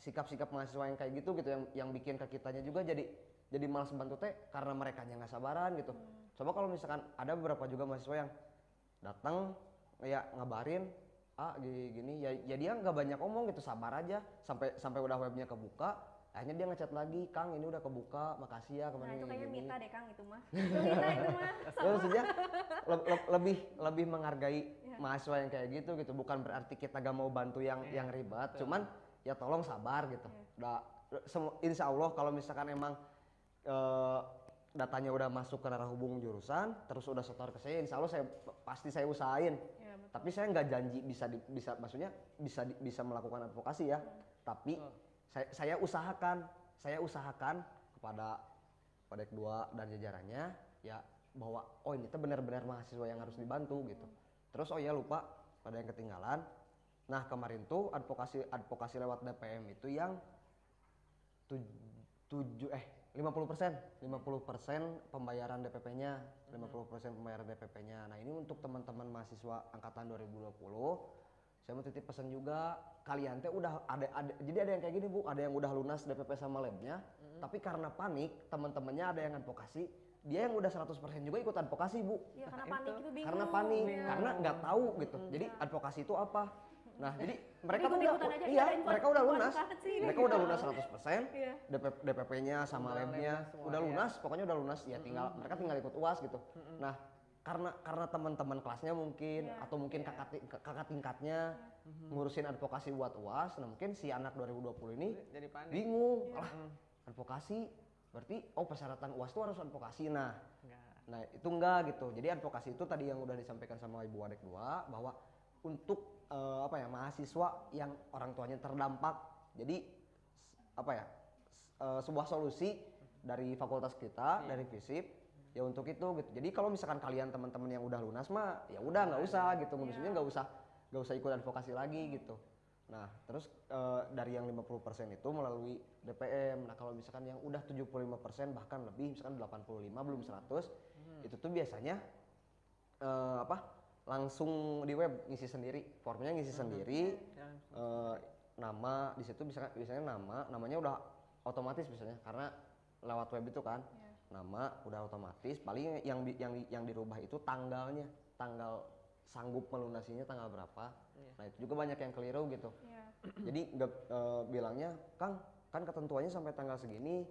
sikap-sikap mahasiswa yang kayak gitu yang bikin ke kitanya juga jadi malas bantu teh karena mereka nggak sabaran gitu. Coba kalau misalkan ada beberapa juga mahasiswa yang datang ya ngabarin gini ya dia nggak banyak omong gitu, sabar aja sampai udah webnya kebuka, akhirnya dia ngechat lagi, Kang ini udah kebuka, makasih ya kemarin. Nah itu kayaknya gini. Mita deh Kang itu mah. Mita itu mah. Ya, maksudnya lebih menghargai mahasiswa yang kayak gitu, bukan berarti kita gak mau bantu yang ribet, cuman ya tolong sabar gitu. Insya Allah kalau misalkan emang datanya udah masuk ke narahubung jurusan, terus udah setor ke saya, insya Allah pasti saya usahain. Tapi saya nggak janji bisa maksudnya bisa melakukan advokasi ya. Tapi saya usahakan kepada Wadek 2 dan jajarannya ya bahwa ini tuh benar-benar mahasiswa yang harus dibantu gitu. Terus lupa pada yang ketinggalan. Nah kemarin tuh advokasi lewat DPM itu yang 50% pembayaran DPP-nya, 50% pembayaran DPP-nya. Nah, ini untuk teman-teman mahasiswa angkatan 2020, saya mau titip pesan juga, kalian teh udah jadi ada yang kayak gini Bu, ada yang udah lunas DPP sama labnya, tapi karena panik, teman-temannya ada yang advokasi, dia yang udah 100% juga ikut advokasi Bu. Ya, karena panik itu bingung. Karena panik, karena nggak tau gitu. Jadi advokasi itu apa? Nah, jadi mereka tuh mereka udah lunas. Mereka udah lunas 100%. DPP-nya sama labnya udah lunas, pokoknya udah lunas ya, mereka tinggal ikut UAS gitu. Nah, karena teman-teman kelasnya mungkin atau mungkin kakak tingkatnya ngurusin advokasi buat UAS, nah mungkin si anak 2020 ini jadi bingung. Advokasi berarti persyaratan UAS itu harus advokasi. Nah itu enggak gitu. Jadi advokasi itu tadi yang udah disampaikan sama Ibu Wadek 2 bahwa untuk mahasiswa yang orang tuanya terdampak, jadi sebuah solusi dari fakultas kita, dari FISIP ya untuk itu gitu. Jadi kalau misalkan kalian teman-teman yang udah lunas mah ya udah nggak usah gitu, maksudnya nggak usah ikut advokasi lagi gitu. Nah, terus dari yang 50% itu melalui DPM. Nah, kalau misalkan yang udah 75% bahkan lebih, misalkan 85 belum 100, itu tuh biasanya langsung di web ngisi sendiri, formnya ngisi sendiri, nama di situ biasanya namanya udah otomatis biasanya karena lewat web itu kan. Nama udah otomatis, paling yang dirubah itu tanggalnya, tanggal sanggup melunasinya tanggal berapa. Nah, itu juga banyak yang keliru gitu. Jadi bilangnya, Kang, kan ketentuannya sampai tanggal segini.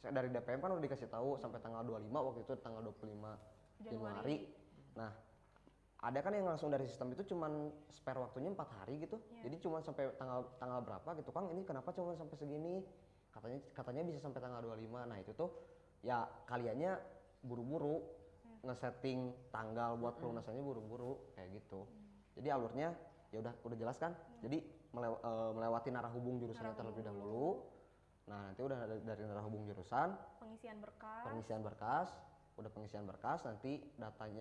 Dari DPM kan udah dikasih tahu sampai tanggal 25, waktu itu tanggal 25 Januari. Nah, ada kan yang langsung dari sistem itu cuman spare waktunya 4 hari gitu. Jadi cuma sampai tanggal berapa gitu, Kang, ini kenapa cuma sampai segini? Katanya bisa sampai tanggal 25. Nah, itu tuh ya kaliannya buru-buru ngesetting tanggal buat pelunasannya buru-buru kayak gitu. Jadi alurnya ya udah jelas kan. Jadi melewati narah hubung jurusannya terlebih dahulu. Nah, nanti udah dari narah hubung jurusan, pengisian berkas, udah pengisian berkas, nanti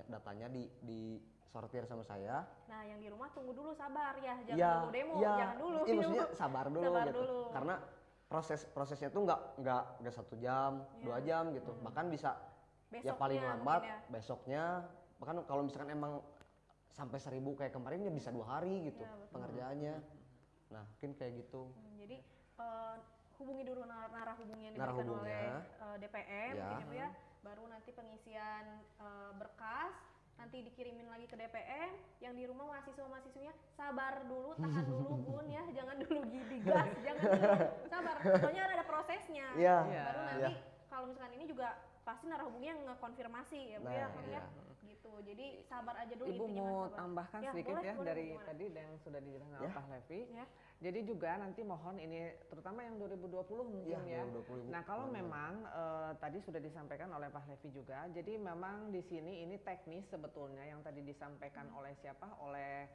datanya di sortir sama saya. Nah, yang di rumah tunggu dulu, sabar ya, jangan dulu demo, jangan dulu. Iya, maksudnya sabar dulu gitu. Dulu. Karena prosesnya tuh nggak 1 jam, 2 jam gitu. Bahkan bisa besoknya, ya paling lambat besoknya. Bahkan kalau misalkan emang sampai 1000 kayak kemarin ya bisa 2 hari gitu pengerjaannya. Nah, mungkin kayak gitu. Jadi hubungi dulu narah hubungnya yang diberikan oleh DPM gitu ya. Baru nanti pengisian berkas, nanti dikirimin lagi ke DPM. Yang di rumah mahasiswa-mahasiswinya sabar dulu, tahan dulu Bun ya, jangan dulu digas, jangan dulu, sabar. Soalnya ada prosesnya. Baru nanti kalau misalkan ini juga pasti narah hubungnya ngekonfirmasi ya Bu ya, gitu. Jadi sabar aja dulu. Ibu mau tambahkan sedikit boleh, dari gimana? Tadi yang sudah dijelaskan oleh Pak Levi. Jadi juga nanti mohon ini terutama yang 2020 mungkin ya. 2020. Nah, kalau memang tadi sudah disampaikan oleh Pak Levi juga. Jadi memang di sini ini teknis sebetulnya yang tadi disampaikan oleh siapa? Oleh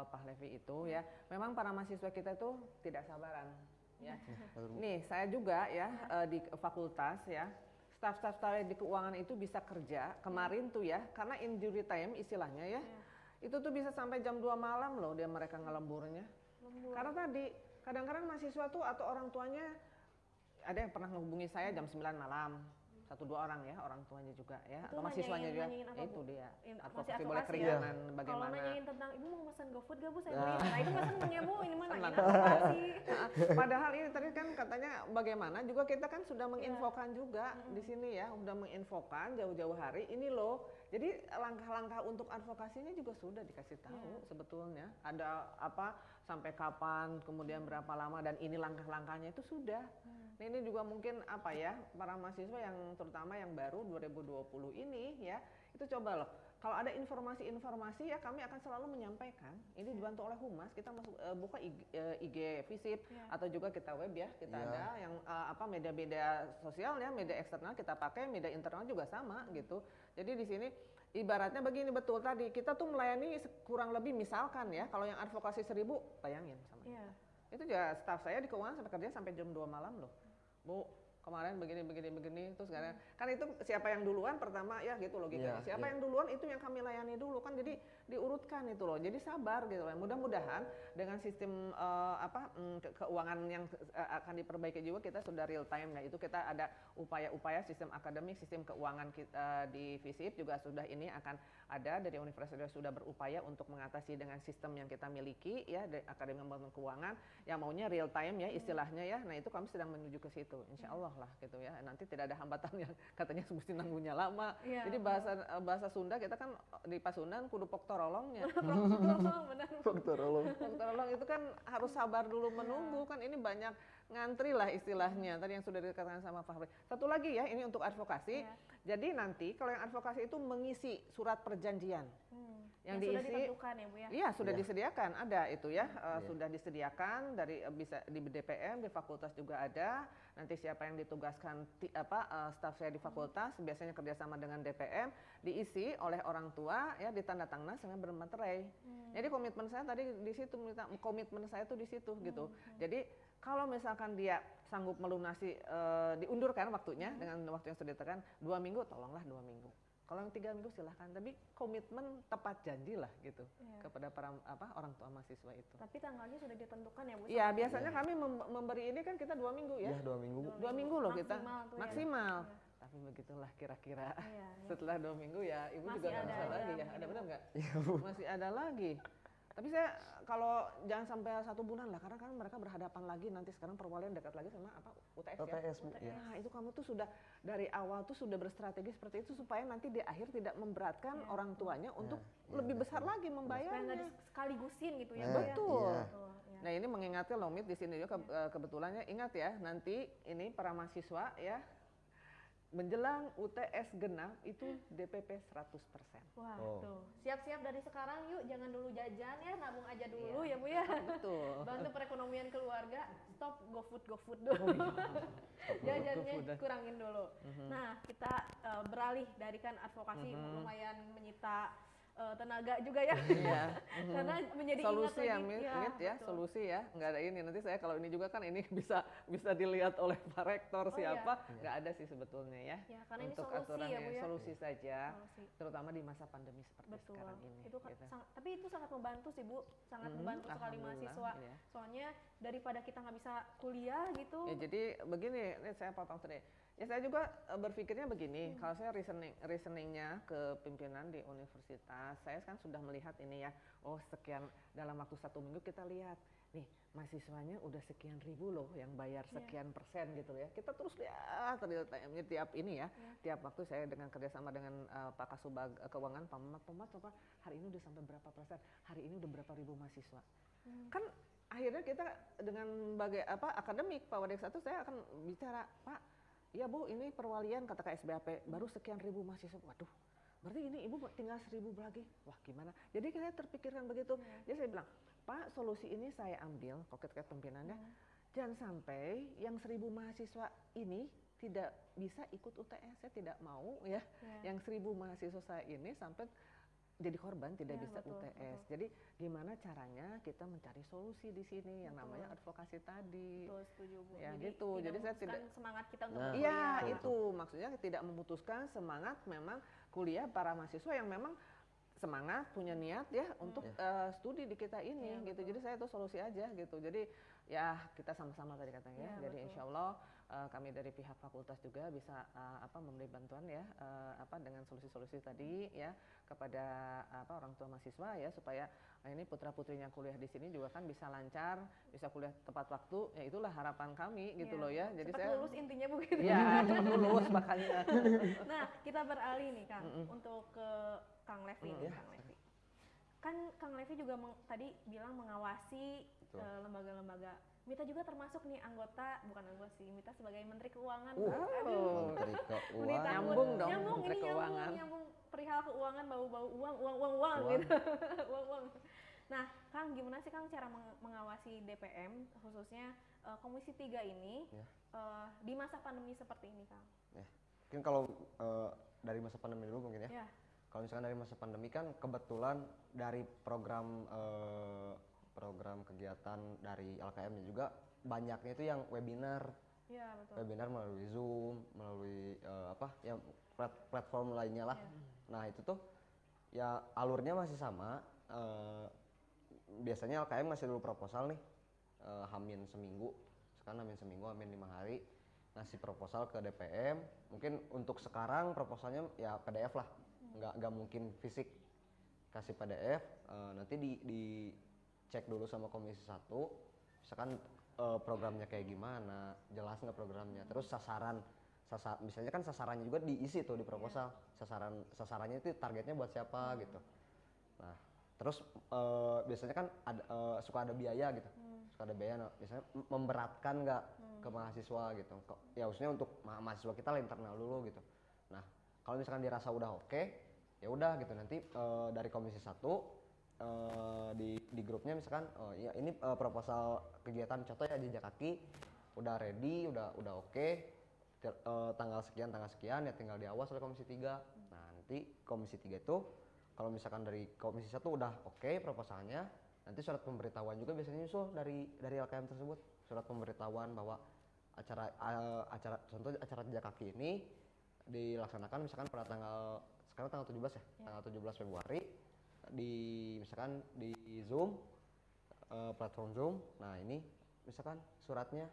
Pak Levi itu ya. Memang para mahasiswa kita itu tidak sabaran ya. Nih, saya juga ya di fakultas ya. Staf-staf saya di keuangan itu bisa kerja kemarin tuh ya, karena injury time istilahnya ya, itu tuh bisa sampai jam 2 malam loh mereka ngelemburnya. Karena tadi kadang-kadang mahasiswa tuh atau orang tuanya ada yang pernah menghubungi saya jam 9 malam, 1-2 orang ya, orang tuanya juga ya, itu atau mahasiswanya juga. Itu dia. Advokasi boleh keringanan ya? Bagaimana? Kalau nanyain tentang ibu mau pesan GoFood gak Bu, saya beli. Nah, itu pesannya Bu, ini mana advokasi. Padahal ini tadi kan katanya bagaimana juga kita kan sudah menginfokan juga di sini ya, sudah menginfokan jauh-jauh hari ini loh. Jadi langkah-langkah untuk advokasinya juga sudah dikasih tahu sebetulnya. Ada apa sampai kapan, kemudian berapa lama, dan ini langkah-langkahnya itu sudah. Nah, ini juga mungkin apa ya, para mahasiswa yang terutama yang baru 2020 ini ya, itu coba loh. Kalau ada informasi-informasi ya kami akan selalu menyampaikan. Ini dibantu oleh Humas, kita masuk buka IG FISIP atau juga kita web ya, kita ada yang media-media sosial ya, media eksternal kita pakai, media internal juga sama gitu. Jadi di sini ibaratnya begini, betul tadi kita tuh melayani kurang lebih misalkan ya, kalau yang advokasi 1000 bayangin sama itu juga staf saya di keuangan sampai kerja sampai jam 2 malam loh, Bu. Kemarin begini terus kan itu siapa yang duluan pertama ya gitu logikanya. Siapa yang duluan itu yang kami layani dulu kan, jadi diurutkan itu loh. Jadi sabar gitu loh. Mudah-mudahan dengan sistem keuangan yang akan diperbaiki juga kita sudah real time ya. Itu kita ada upaya-upaya sistem akademik, sistem keuangan kita di FISIP juga sudah ini akan ada dari universitas sudah berupaya untuk mengatasi dengan sistem yang kita miliki ya, dari akademi pembangunan keuangan yang maunya real time ya istilahnya ya. Nah, itu kami sedang menuju ke situ. Insya Allah lah gitu ya, nanti tidak ada hambatan yang katanya mesti nanggunya lama. Jadi bahasa Sunda kita kan di Pasundan kudu poktorolongnya. Poktorolong itu kan harus sabar dulu menunggu kan, ini banyak ngantri lah istilahnya tadi yang sudah dikatakan sama Fahri. Satu lagi ya, ini untuk advokasi. Jadi nanti kalau yang advokasi itu mengisi surat perjanjian yang diisi, sudah ditentukan ya Bu ya? Iya sudah disediakan, ada itu ya, sudah disediakan dari bisa di DPM, di fakultas juga ada. Nanti siapa yang ditugaskan staf saya di fakultas biasanya kerjasama dengan DPM, diisi oleh orang tua ya, ditandatangani dengan bermaterai. Jadi komitmen saya tadi di situ, komitmen saya tuh di situ gitu. Jadi Kalau misalkan dia sanggup melunasi, diundurkan waktunya dengan waktu yang sudah ditekan 2 minggu, tolonglah 2 minggu. Kalau yang 3 minggu silahkan, tapi komitmen tepat janji lah gitu kepada para orang tua mahasiswa itu. Tapi tanggalnya sudah ditentukan ya Bu? Iya, biasanya kami memberi ini kan kita 2 minggu ya. Iya, 2 minggu. 2 minggu loh kita tuh maksimal. Ya. Tapi begitulah kira-kira. Iya. Setelah 2 minggu ya ibu Masih juga nggak ada bisa lagi aja ya. Ada mungkin. benar nggak? Masih ada lagi. Tapi saya kalau jangan sampai 1 bulan lah, karena kan mereka berhadapan lagi nanti, sekarang perwalian dekat lagi sama UTS ya. UTS, Bu. Iya. Nah itu kamu tuh sudah dari awal tuh sudah berstrategi seperti itu supaya nanti di akhir tidak memberatkan orang tuanya untuk lebih besar lagi Supaya membayarnya. nggak disekaligusin gitu ya Nah, Bu ya? Betul. iya. Betul, ya. Nah ini mengingatkan loh Mit di sini juga kebetulannya, ingat ya nanti ini para mahasiswa ya menjelang UTS genap itu DPP 100%. Wah, Oh. tuh. Siap-siap dari sekarang yuk, jangan dulu jajan ya, nabung aja dulu ya Bu ya. Betul. Bantu perekonomian keluarga, stop GoFood dulu. Jajannya GoFood. kurangin dulu. Nah, kita beralih dari kan advokasi lumayan menyita tenaga juga ya. Iya. Karena menjadi Solusi ingat ya, lagi. Mit ya, betul. solusi ya. Nggak ada ini. Nanti saya kalau ini juga kan ini bisa dilihat oleh Pak Rektor Oh, siapa. Nggak ada sih sebetulnya ya. Ya, karena ini Untuk solusi aturannya, ya Bu ya. solusi saja. Solusi. Terutama di masa pandemi seperti Betul. sekarang ini. Itu gitu. tapi itu sangat membantu sih Bu, sangat membantu sekali Alhamdulillah, mahasiswa. iya. Soalnya daripada kita nggak bisa kuliah gitu. Ya jadi begini, ini saya potong sedikit. Ya saya juga berpikirnya begini, kalau saya reasoningnya ke pimpinan di universitas, saya kan sudah melihat ini ya, oh sekian dalam waktu 1 minggu kita lihat, nih mahasiswanya udah sekian ribu loh yang bayar sekian persen gitu ya. Kita terus lihat tiap ini ya, tiap waktu saya dengan kerjasama dengan Pak Kasubag Keuangan, Pak hari ini udah sampai berapa persen, hari ini udah berapa ribu mahasiswa. Kan akhirnya kita dengan akademik Pak Wadek 1 saya akan bicara, Pak, ya Bu, ini perwalian kata KSBAP baru sekian ribu mahasiswa. Waduh, berarti ini Ibu tinggal 1000 lagi. Wah gimana? Jadi saya terpikirkan begitu. Jadi saya bilang, Pak, solusi ini saya ambil, koket pimpinannya, jangan sampai yang 1000 mahasiswa ini tidak bisa ikut UTS. Saya tidak mau ya, yang 1000 mahasiswa saya ini sampai jadi korban tidak bisa UTS. Jadi gimana caranya kita mencari solusi di sini yang namanya advokasi tadi. Betul, setuju Bu. Ya gitu. Jadi saya tidak semangat kita untuk Iya, berkuliah. itu maksudnya tidak memutuskan semangat memang kuliah para mahasiswa yang memang semangat punya niat ya untuk studi di kita ini gitu. Jadi saya itu solusi aja gitu. Jadi ya kita sama-sama tadi katanya ya. Jadi insya Allah kami dari pihak fakultas juga bisa memberi bantuan ya dengan solusi-solusi tadi ya kepada orang tua mahasiswa ya supaya ini putra-putrinya kuliah di sini juga kan bisa lancar, bisa kuliah tepat waktu. Ya itulah harapan kami gitu loh ya. Jadi cepat lulus intinya Bu gitu. ya cepat lulus makanya. Nah, kita beralih nih Kang untuk ke Kang Levi nih, Kang Levi. Kan Kang Levi juga tadi bilang mengawasi lembaga-lembaga. Mita juga termasuk nih bukan anggota sih, Mita sebagai Menteri Keuangan. Oh. Menteri Keuangan. Nyambung dong, Nyambung Menteri ini Keuangan. nyambung perihal keuangan, bau-bau uang gitu. Uang. Nah, Kang gimana sih Kang cara mengawasi DPM khususnya Komisi 3 ini di masa pandemi seperti ini Kang? Ya. Mungkin kalau dari masa pandemi dulu mungkin ya. Ya. Kalau misalkan dari masa pandemi kan kebetulan dari program kegiatan dari LKM juga banyaknya itu yang webinar. Iya, betul. Webinar melalui Zoom, melalui platform lainnya lah. Nah, itu tuh ya alurnya masih sama. Biasanya LKM ngasih dulu proposal nih. Hamin seminggu. Sekarang hamin seminggu, hamin 5 hari. Ngasih proposal ke DPM. Mungkin untuk sekarang proposalnya ya PDF lah. Nggak mungkin fisik. Kasih PDF, nanti dicek dulu sama Komisi 1, misalkan programnya kayak gimana, jelas nggak programnya, terus misalnya kan sasarannya juga diisi tuh di proposal, sasarannya itu targetnya buat siapa gitu. Nah, terus biasanya kan suka ada biaya gitu, biasanya memberatkan nggak ke mahasiswa gitu, ya khususnya untuk mahasiswa kita lah internal dulu gitu. Nah, kalau misalkan dirasa udah oke, ya udah gitu nanti dari Komisi 1 di grupnya misalkan ya ini proposal kegiatan contoh ya jejak kaki udah ready, udah oke, tanggal sekian ya tinggal diawas oleh Komisi 3. Nah, nanti Komisi 3 itu kalau misalkan dari Komisi 1 udah oke proposalnya, nanti surat pemberitahuan juga biasanya nyusul dari LKM tersebut. surat pemberitahuan bahwa contoh acara jejak kaki ini dilaksanakan misalkan pada sekarang tanggal 17 ya, tanggal 17 Februari misalkan di Zoom, platform Zoom. Nah ini misalkan suratnya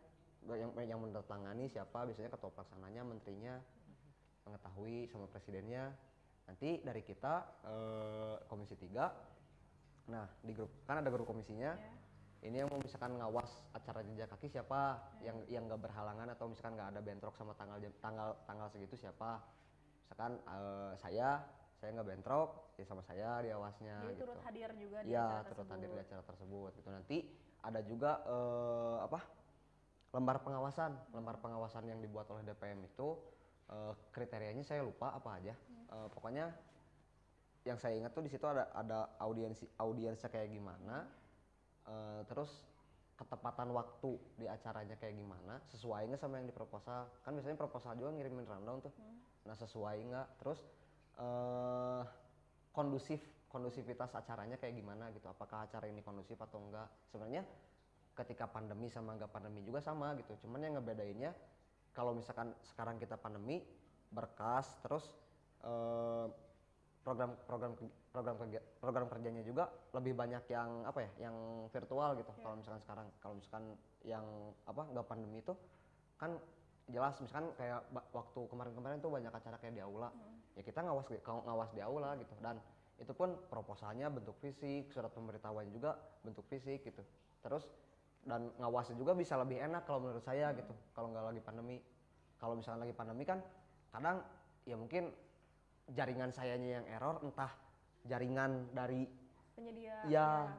yang menandatangani siapa, biasanya ketua pelaksananya, menterinya, mengetahui sama presidennya. Nanti dari kita Komisi 3, nah di grup kan ada grup komisinya. Ini yang mau misalkan ngawas acara jejak kaki siapa, yang nggak berhalangan atau misalkan nggak ada bentrok sama tanggal segitu siapa. Misalkan saya nggak bentrok, ya sama saya diawasnya. Jadi gitu. turut hadir juga di Ya, acara turut tersebut. hadir di acara tersebut. Gitu. Nanti ada juga lembar pengawasan yang dibuat oleh DPM itu kriterianya saya lupa apa aja. Pokoknya yang saya ingat tuh di situ ada audiensnya kayak gimana. Terus ketepatan waktu di acaranya kayak gimana, sesuai nggak sama yang di proposal. Kan biasanya proposal juga ngirimin rundown tuh. Nah sesuai nggak, terus kondusivitas acaranya kayak gimana gitu, apakah acara ini kondusif atau enggak. Sebenarnya ketika pandemi sama enggak pandemi juga sama gitu, cuman yang ngebedainnya kalau misalkan sekarang kita pandemi, berkas, terus program kerjanya juga lebih banyak yang yang virtual gitu. Kalau misalkan sekarang, kalau misalkan yang nggak pandemi itu kan jelas, misalkan kayak waktu kemarin tuh banyak acara kayak di aula, ya kita ngawas di aula gitu. Dan itu pun proposalnya bentuk fisik, surat pemberitahuan juga bentuk fisik gitu. Terus dan ngawasnya juga bisa lebih enak kalau menurut saya gitu, kalau nggak lagi pandemi. Kalau misalkan lagi pandemi kan kadang ya mungkin jaringan sayanya yang error, entah jaringan dari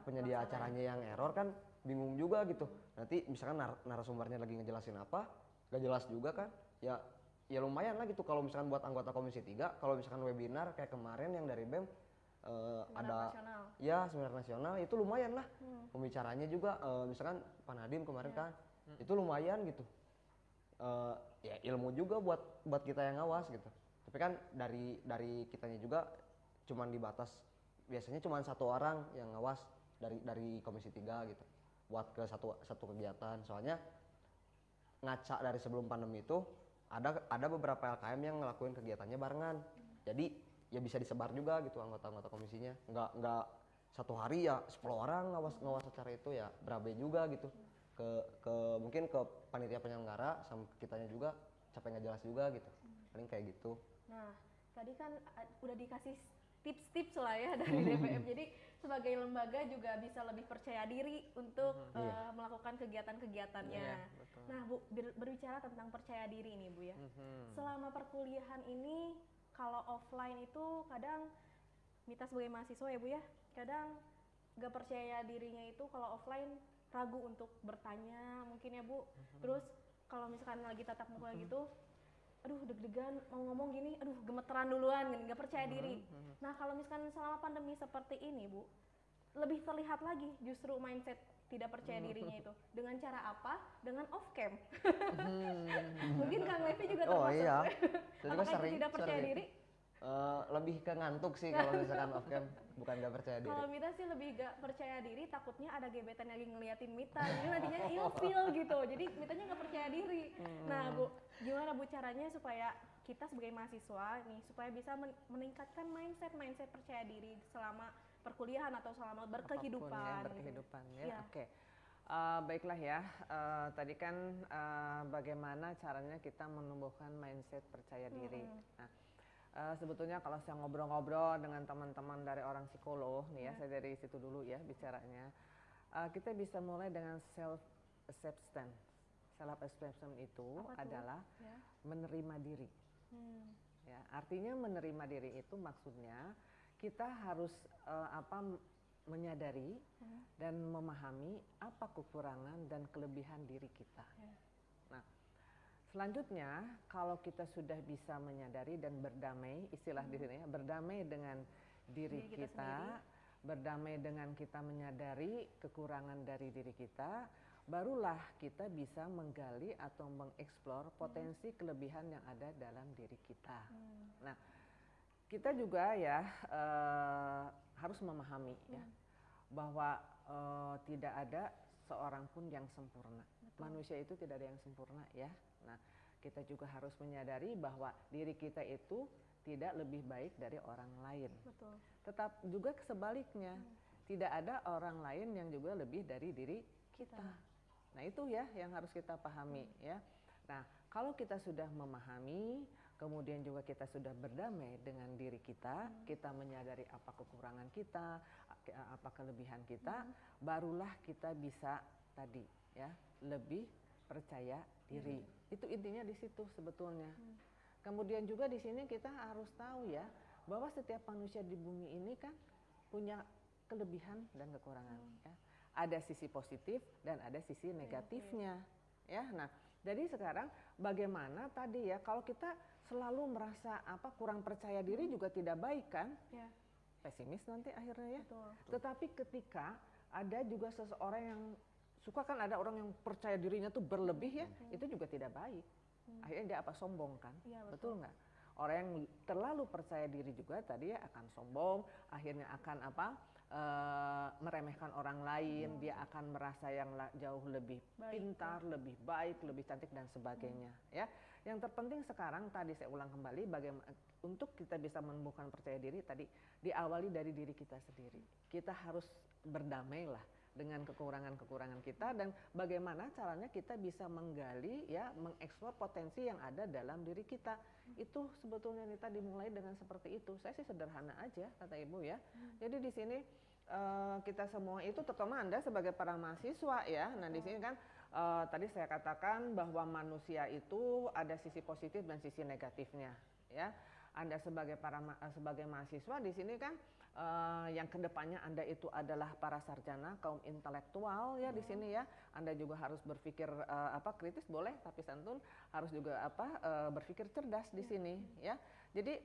penyedia acaranya yang error, kan bingung juga gitu. Nanti misalkan narasumbernya lagi ngejelasin apa, gak jelas juga kan, ya lumayan lah gitu kalau misalkan buat anggota Komisi 3. Kalau misalkan webinar kayak kemarin yang dari BEM ada nasional. Ya seminar nasional, itu lumayan lah. Pembicaranya juga misalkan Pak Nadiem kemarin kan itu lumayan gitu. Ya ilmu juga buat kita yang ngawas gitu. Tapi kan dari kitanya juga cuman dibatas, biasanya cuma satu orang yang ngawas dari Komisi 3 gitu buat ke satu kegiatan. Soalnya ngaca dari sebelum pandemi itu ada beberapa LKM yang ngelakuin kegiatannya barengan. Jadi ya bisa disebar juga gitu anggota-anggota komisinya. Nggak satu hari ya 10 orang ngawas acara itu, ya berabe juga gitu. Ke mungkin ke panitia penyelenggara sama kitanya juga capek nggak jelas juga gitu. Paling kayak gitu. Nah, tadi kan udah dikasih tips-tips lah ya dari DPM. Jadi sebagai lembaga juga bisa lebih percaya diri untuk melakukan kegiatan-kegiatannya. Nah, Bu, berbicara tentang percaya diri ini, Bu ya. Selama perkuliahan ini, kalau offline itu kadang Mita sebagai mahasiswa ya Bu ya, kadang gak percaya dirinya itu kalau offline ragu untuk bertanya mungkin ya Bu. Terus kalau misalkan lagi tatap muka gitu, aduh deg-degan mau ngomong gini, aduh gemeteran duluan, nggak percaya diri. Nah kalau misalkan selama pandemi seperti ini Bu, lebih terlihat lagi justru mindset tidak percaya dirinya itu. Dengan cara apa? Dengan off cam. Mungkin Kang Levi juga termasuk. Oh iya. Apakah itu tidak percaya diri? Lebih ke ngantuk sih kalau misalkan off cam, bukan gak percaya diri. Kalau Mita sih lebih gak percaya diri, takutnya ada gebetan yang lagi ngeliatin Mita, jadi nantinya ilfeel gitu, jadi Mitanya gak percaya diri. Nah Bu, gimana Bu caranya supaya kita sebagai mahasiswa nih, supaya bisa meningkatkan mindset percaya diri selama perkuliahan atau selama berkehidupan. Berkehidupan gitu. ya. Oke. Baiklah ya, tadi kan bagaimana caranya kita menumbuhkan mindset percaya diri. Nah, sebetulnya kalau saya ngobrol-ngobrol dengan teman-teman dari orang psikolog nih ya, saya dari situ dulu ya bicaranya. Kita bisa mulai dengan self acceptance. Self acceptance itu adalah menerima diri. Ya, artinya menerima diri itu maksudnya kita harus menyadari dan memahami apa kekurangan dan kelebihan diri kita. Nah, selanjutnya, kalau kita sudah bisa menyadari dan berdamai, istilah di sini ya, berdamai dengan diri kita, berdamai dengan kita menyadari kekurangan dari diri kita, barulah kita bisa menggali atau mengeksplor potensi kelebihan yang ada dalam diri kita. Nah, kita juga ya harus memahami ya bahwa tidak ada seorang pun yang sempurna. Manusia itu tidak ada yang sempurna ya. Nah, kita juga harus menyadari bahwa diri kita itu tidak lebih baik dari orang lain. Betul. Tetap juga sebaliknya, tidak ada orang lain yang juga lebih dari diri kita. Nah, itu ya yang harus kita pahami ya. Nah, kalau kita sudah memahami, kemudian juga kita sudah berdamai dengan diri kita, kita menyadari apa kekurangan kita, apa kelebihan kita, barulah kita bisa tadi ya lebih percaya diri. Itu intinya di situ sebetulnya. Kemudian juga di sini kita harus tahu ya bahwa setiap manusia di bumi ini kan punya kelebihan dan kekurangan ya. Ada sisi positif dan ada sisi negatifnya ya. Nah, jadi sekarang bagaimana tadi ya kalau kita selalu merasa kurang percaya diri juga tidak baik kan? Ya. Pesimis nanti akhirnya ya. Betul. Tetapi ketika ada juga seseorang yang suka kan ada orang yang percaya dirinya tuh berlebih ya, itu juga tidak baik. Akhirnya dia sombong kan? Ya, betul nggak? Orang yang terlalu percaya diri juga tadi ya akan sombong, akhirnya akan meremehkan orang lain, dia akan merasa yang jauh lebih pintar, lebih baik, lebih cantik dan sebagainya ya. Yang terpenting sekarang tadi saya ulang kembali bagaimana untuk kita bisa menumbuhkan percaya diri tadi diawali dari diri kita sendiri. Kita harus berdamailah dengan kekurangan-kekurangan kita dan bagaimana caranya kita bisa menggali ya, mengeksplor potensi yang ada dalam diri kita. Itu sebetulnya Nita dimulai dengan seperti itu. Saya sih sederhana aja kata Ibu ya. Jadi di sini kita semua itu terutama Anda sebagai para mahasiswa ya. Nah, di sini kan tadi saya katakan bahwa manusia itu ada sisi positif dan sisi negatifnya ya. Anda sebagai sebagai mahasiswa di sini kan yang kedepannya Anda itu adalah para sarjana kaum intelektual ya di sini ya. Anda juga harus berpikir kritis boleh tapi santun, harus juga berpikir cerdas di sini ya. Jadi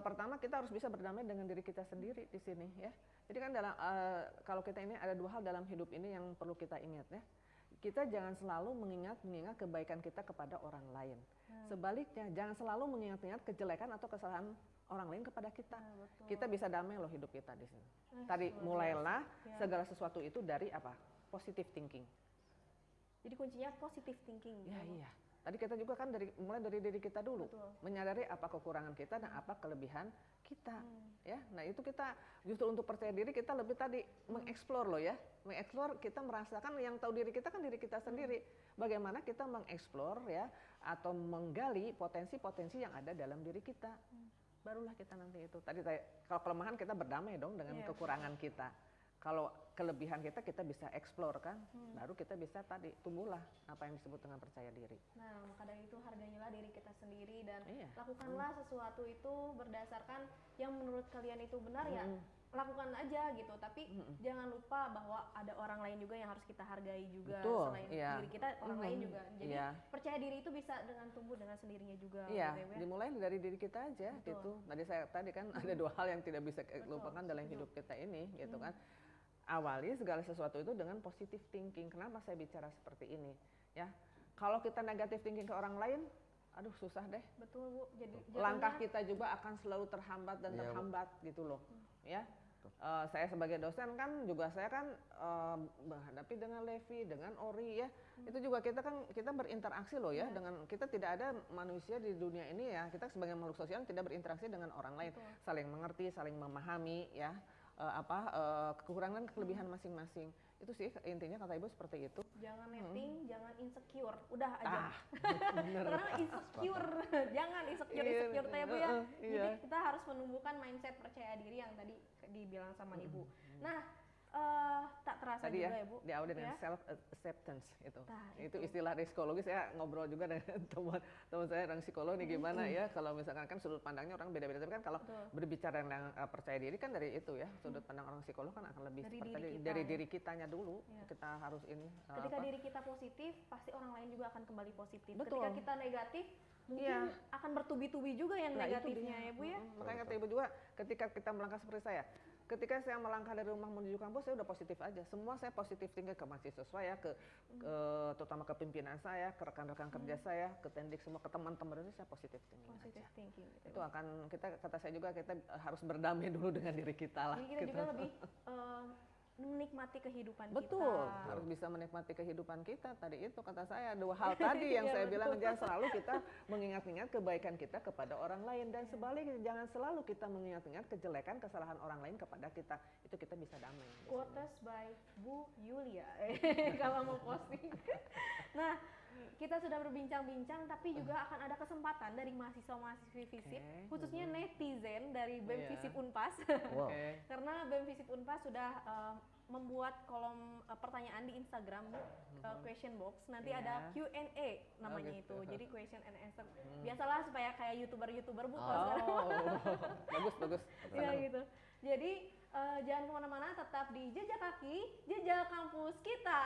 pertama kita harus bisa berdamai dengan diri kita sendiri di sini ya. Jadi kan dalam kalau kita ini ada dua hal dalam hidup ini yang perlu kita ingat ya. Kita jangan selalu mengingat kebaikan kita kepada orang lain. Sebaliknya, jangan selalu mengingat-ingat kejelekan atau kesalahan orang lain kepada kita. Kita bisa damai loh hidup kita di sini. Tadi mulailah segala sesuatu itu dari positive thinking. Jadi kuncinya positive thinking. Ya, iya. Tadi kita juga kan mulai dari diri kita dulu. Betul. Menyadari apa kekurangan kita dan apa kelebihan kita. Ya, nah itu kita justru untuk percaya diri kita lebih tadi mengeksplor loh ya. Mengeksplor kita merasakan yang tahu diri kita kan diri kita sendiri. Bagaimana kita mengeksplor ya atau menggali potensi-potensi yang ada dalam diri kita. Barulah kita nanti itu. Tadi kalau kelemahan kita berdamai dong dengan kekurangan kita. Kalau kelebihan kita bisa eksplor kan, baru kita bisa tadi tumbuhlah apa yang disebut dengan percaya diri. Nah, maka dari itu hargailah diri kita sendiri dan lakukanlah sesuatu itu berdasarkan yang menurut kalian itu benar ya. Lakukan aja gitu, tapi jangan lupa bahwa ada orang lain juga yang harus kita hargai juga. Betul, selain diri kita, orang lain juga. Jadi percaya diri itu bisa dengan tumbuh dengan sendirinya juga. Iya, gitu ya. dimulai dari diri kita aja gitu. Tadi kan ada dua hal yang tidak bisa lupakan dalam hidup kita ini gitu kan. Awali segala sesuatu itu dengan positive thinking. Kenapa saya bicara seperti ini? Ya, kalau kita negative thinking ke orang lain, aduh susah deh. Betul Bu. Jadi langkah kita juga akan selalu terhambat dan terhambat gitu loh. Ya, saya sebagai dosen kan juga saya kan menghadapi dengan Levi, dengan Ori ya. Itu juga kita berinteraksi loh ya dengan kita tidak ada manusia di dunia ini ya. Kita sebagai makhluk sosial tidak berinteraksi dengan orang lain, saling mengerti, saling memahami ya. Kekurangan kelebihan masing-masing itu sih intinya kata Ibu seperti itu. Jangan netting, jangan insecure, udah aja. Bener. Karena insecure, jangan insecure teh Bu ya. Jadi kita harus menumbuhkan mindset percaya diri yang tadi dibilang sama Ibu. Nah, tak terasa tadi juga ya Bu. Diawali dengan self acceptance itu. Itu istilah dari psikologi. Saya ngobrol juga dengan teman saya orang psikolog nih gimana ya kalau misalkan kan sudut pandangnya orang beda-beda, tapi kan kalau berbicara tentang percaya diri kan dari itu ya sudut pandang orang psikolog kan akan lebih dari diri kitanya dulu kita harus ini. Ketika diri kita positif pasti orang lain juga akan kembali positif. Betul. Ketika kita negatif mungkin akan bertubi-tubi juga yang negatifnya ya Bu ya. Makanya kata Ibu juga ketika kita melangkah seperti saya. Ketika saya melangkah dari rumah menuju kampus, saya udah positif aja. Semua saya positif tinggi ke mahasiswa ya, terutama ke pimpinan saya, ke rekan-rekan kerja saya, ke tendik semua, ke teman-teman itu saya positif tinggi aja. Itu akan kata saya juga kita harus berdamai dulu dengan diri kita lah. Jadi kita juga lebih menikmati kehidupan Betul, kita. harus bisa menikmati kehidupan kita. Tadi itu kata saya, 2 hal tadi yang Iya, saya bilang, betul. jangan selalu kita mengingat-ingat kebaikan kita kepada orang lain, dan sebaliknya jangan selalu kita mengingat-ingat kejelekan kesalahan orang lain kepada kita. Itu kita bisa damai di sini. Quotes by Bu Yulia kalau mau posting. Nah, kita sudah berbincang-bincang, tapi juga akan ada kesempatan dari mahasiswa-mahasiswi FISIP, Oke. khususnya netizen dari BEM Iya. FISIP Unpas. Wow. Oke. Karena BEM FISIP Unpas sudah membuat kolom pertanyaan di Instagram, Bu, question box. Nanti Iya. ada Q&A namanya Oh, gitu. itu. Jadi question and answer. Biasalah supaya kayak YouTuber-YouTuber, Bu. kalau Oh. sekarang. Bagus, bagus. Ya gitu. Jadi jangan kemana-mana, tetap di Jejak Kaki, Jejak Kampus kita.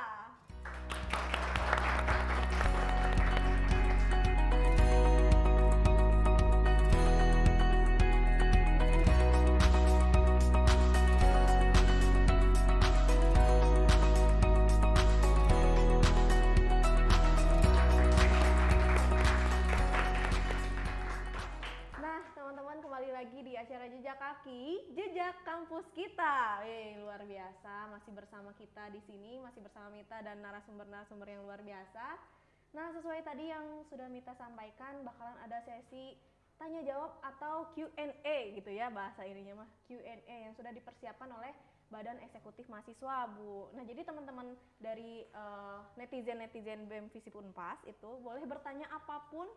Nah, teman-teman, kembali lagi di acara Jejak Kaki, Jejak Kampus kita. Luar biasa, masih bersama kita di sini, masih bersama Mita dan narasumber-narasumber yang luar biasa. Nah, sesuai tadi yang sudah Mita sampaikan, bakalan ada sesi tanya jawab atau Q&A gitu ya bahasa ininya mah, Q&A yang sudah dipersiapkan oleh Badan Eksekutif Mahasiswa, Bu. Nah, jadi teman-teman dari netizen-netizen BEM FISIP Unpas itu boleh bertanya apapun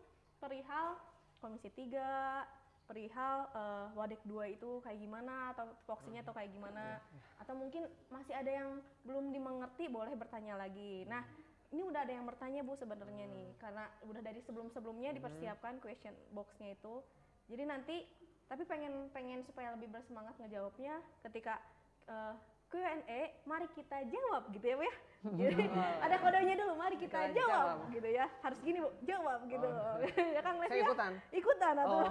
perihal Komisi 3, perihal Wadek 2 itu kayak gimana, atau voksinya atau kayak gimana, atau mungkin masih ada yang belum dimengerti, boleh bertanya lagi. Nah, ini udah ada yang bertanya, Bu, sebenarnya nih, karena udah dari sebelum-sebelumnya dipersiapkan question box-nya itu. Jadi nanti, tapi pengen supaya lebih bersemangat ngejawabnya ketika Q&A, mari kita jawab gitu ya, Bu ya. Jadi ada kodenya dulu, mari kita Kita jawab jawab. gitu ya. Harus gini, Bu, jawab gitu. Ya Kang Levi Saya ya? ikutan. Ikutan atau Oh.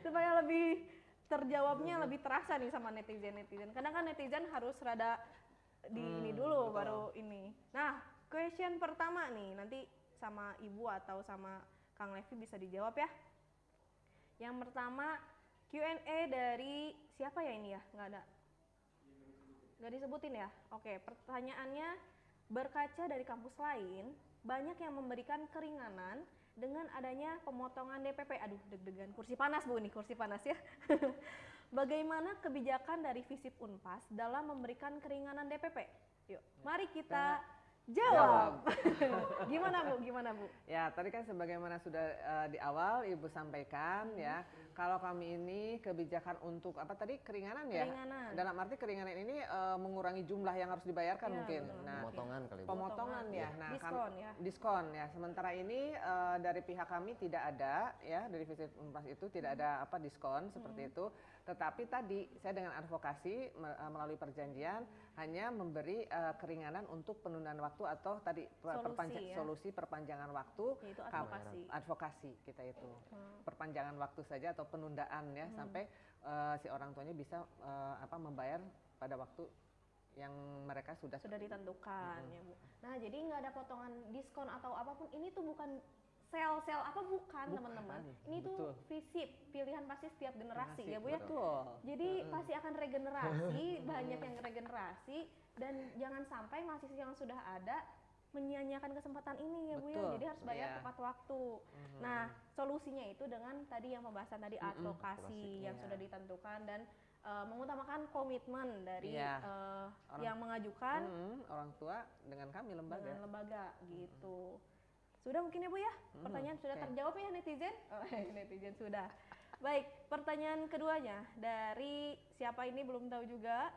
supaya lebih terjawabnya lebih terasa nih sama netizen-netizen. Kadang kan netizen harus rada di ini dulu betul. baru ini. Nah, question pertama nih, nanti sama Ibu atau sama Kang Levi bisa dijawab ya. Yang pertama Q&A dari siapa ya ini ya? Nggak disebutin ya? Oke, pertanyaannya, berkaca dari kampus lain, banyak yang memberikan keringanan dengan adanya pemotongan DPP. Aduh, deg-degan. Kursi panas, Bu, nih, kursi panas ya. Bagaimana kebijakan dari FISIP Unpas dalam memberikan keringanan DPP? Yuk, mari kita jawab. Gimana, Bu? Gimana, Bu? Ya, tadi kan sebagaimana sudah di awal Ibu sampaikan ya, kalau kami ini kebijakan untuk apa tadi, keringanan ya? Keringanan. Dalam arti keringanan ini mengurangi jumlah yang harus dibayarkan Iya, mungkin. betul. Nah, Pemotongan kali Bu. pemotongan ya. Nah, Diskon ya. diskon ya. Sementara ini dari pihak kami tidak ada ya, dari FISIP Unpas itu tidak ada apa diskon seperti itu. Tetapi tadi saya dengan advokasi melalui perjanjian hanya memberi keringanan untuk penundaan waktu atau tadi Solusi, ya. solusi perpanjangan waktu. Yaitu Kam- advokasi. advokasi kita itu. Perpanjangan waktu saja atau penundaan ya sampai si orang tuanya bisa membayar pada waktu yang mereka sudah Ditentukan ya, Bu. Nah, jadi nggak ada potongan diskon atau apapun. Ini tuh bukan sel-sel apa, bukan teman-teman. Ini tuh betul. FISIP, pilihan pasti setiap generasi ya, Bu ya. Betul. Jadi pasti akan regenerasi, banyak yang regenerasi, dan jangan sampai mahasiswa yang sudah ada menyia-nyiakan kesempatan ini ya, Bu ya. Betul, Jadi harus bayar iya. tepat waktu. Nah, solusinya itu dengan tadi yang pembahasan tadi advokasi yang Iya. sudah ditentukan dan mengutamakan komitmen dari Iya. yang mengajukan Orang tua dengan kami lembaga. dengan lembaga gitu. Sudah mungkin ya, Bu ya? Pertanyaan sudah oke. terjawab ya netizen? Oh, netizen sudah. Baik, pertanyaan keduanya dari siapa ini belum tahu juga,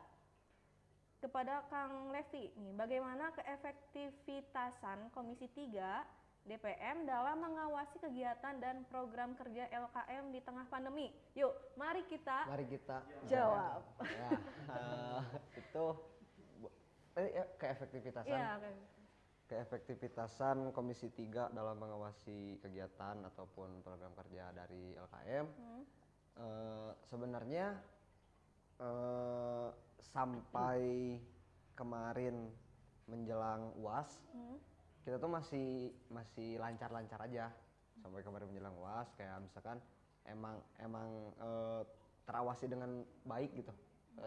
kepada Kang Levi nih, bagaimana keefektivitasan Komisi 3 DPM dalam mengawasi kegiatan dan program kerja LKM di tengah pandemi? Yuk, mari kita Mari kita jawab. Ya, itu keefektivitasan. Iya, Keefektivitasan Komisi 3 dalam mengawasi kegiatan ataupun program kerja dari LKM sebenarnya sampai kemarin menjelang UAS kita tuh masih lancar-lancar aja sampai kemarin menjelang UAS, kayak misalkan emang terawasi dengan baik gitu.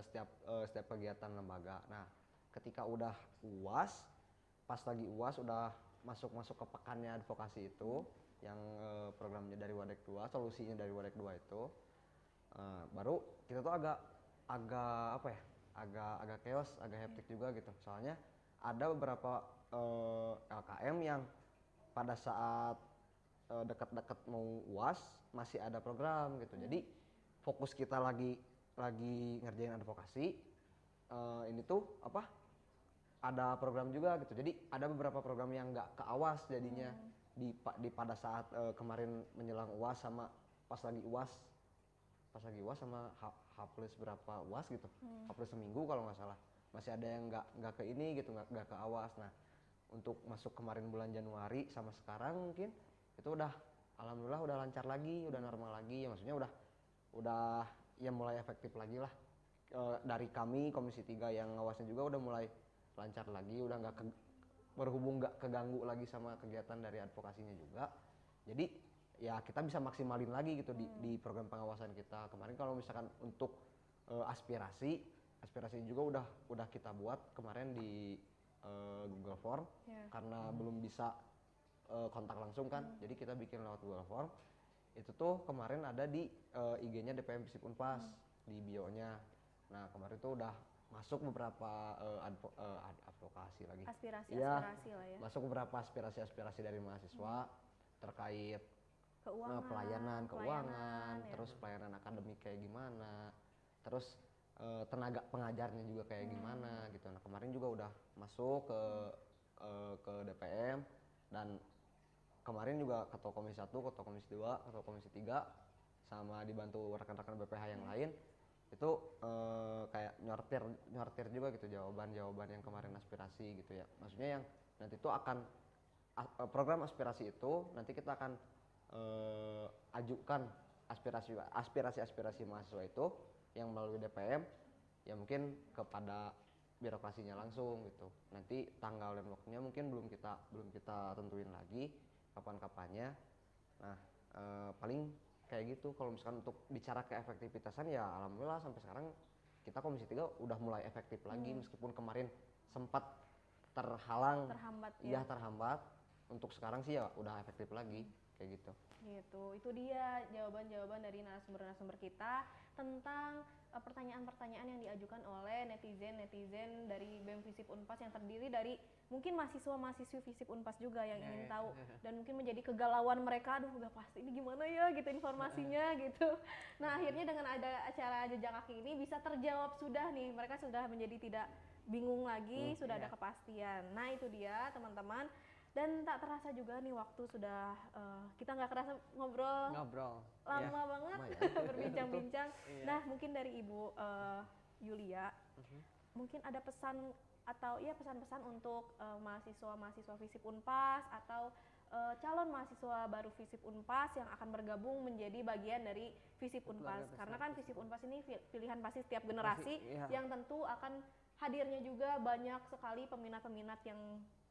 setiap kegiatan lembaga. Nah, ketika udah UAS, pas lagi UAS udah masuk ke pekannya advokasi itu, yang programnya dari Wadek 2, solusinya dari Wadek 2 itu, baru kita tuh agak apa ya, agak chaos, agak hektik juga gitu. Soalnya ada beberapa LKM yang pada saat dekat-dekat mau UAS masih ada program gitu. Jadi fokus kita lagi ngerjain advokasi, ini tuh apa, ada program juga gitu. Jadi ada beberapa program yang nggak ke AWAS jadinya di pada saat kemarin menjelang UAS sama pas lagi UAS sama H plus berapa UAS gitu, H plus seminggu kalau nggak salah, masih ada yang nggak ke ini gitu, nggak ke AWAS. Nah, untuk masuk kemarin bulan Januari sama sekarang mungkin itu udah alhamdulillah udah lancar lagi, udah normal lagi ya, maksudnya udah ya mulai efektif lagi lah. Dari kami Komisi 3 yang ngawasnya juga udah mulai lancar lagi, udah berhubung nggak keganggu lagi sama kegiatan dari advokasinya juga. Jadi ya kita bisa maksimalin lagi gitu di program pengawasan kita. Kemarin kalau misalkan untuk aspirasi juga udah kita buat kemarin di Google Form, karena belum bisa kontak langsung kan, jadi kita bikin lewat Google Form. Itu tuh kemarin ada di IG-nya DPM Visip Unpas, di bio-nya. Nah, kemarin tuh udah masuk beberapa advokasi lagi. Aspirasi Ya, lah ya. masuk beberapa aspirasi dari mahasiswa terkait pelayanan keuangan, ya. terus pelayanan akademik kayak gimana, terus tenaga pengajarnya juga kayak gimana gitu. Nah, kemarin juga udah masuk ke DPM, dan kemarin juga ketua komisi 1, ketua komisi 2, ketua komisi 3 sama dibantu rekan-rekan BPH yang lain itu kayak nyortir juga gitu jawaban-jawaban yang kemarin aspirasi gitu ya. Maksudnya yang nanti itu akan program aspirasi itu nanti kita akan ajukan aspirasi mahasiswa itu yang melalui DPM ya mungkin kepada birokrasinya langsung gitu. Nanti tanggal dan waktunya mungkin belum kita tentuin lagi kapan-kapannya. Nah, paling kayak gitu. Kalau misalkan untuk bicara keefektivitasan ya alhamdulillah sampai sekarang kita Komisi 3 udah mulai efektif lagi, meskipun kemarin sempat terhambat ya. Terhambat. Untuk sekarang sih ya udah efektif lagi kayak gitu. Gitu. Itu dia jawaban-jawaban dari narasumber-narasumber kita tentang pertanyaan-pertanyaan yang diajukan oleh netizen dari BEM Visip Unpas yang terdiri dari mungkin mahasiswa-mahasiswi Visip Unpas juga yang ingin tahu dan mungkin menjadi kegalauan mereka, aduh gak pasti ini gimana ya gitu informasinya gitu. Nah, akhirnya dengan ada acara Jejak Kaki ini bisa terjawab sudah nih, mereka sudah menjadi tidak bingung lagi, sudah ada kepastian. Nah, itu dia teman-teman. Dan tak terasa juga nih waktu sudah kita nggak kerasa ngobrol lama banget berbincang-bincang. Nah, mungkin dari Ibu Yulia mungkin ada pesan atau ya pesan-pesan untuk mahasiswa Visip Unpas atau calon mahasiswa baru Visip Unpas yang akan bergabung menjadi bagian dari Visip Unpas. Karena kan Visip Unpas ini pilihan pasti setiap generasi yang tentu akan hadirnya juga banyak sekali peminat-peminat yang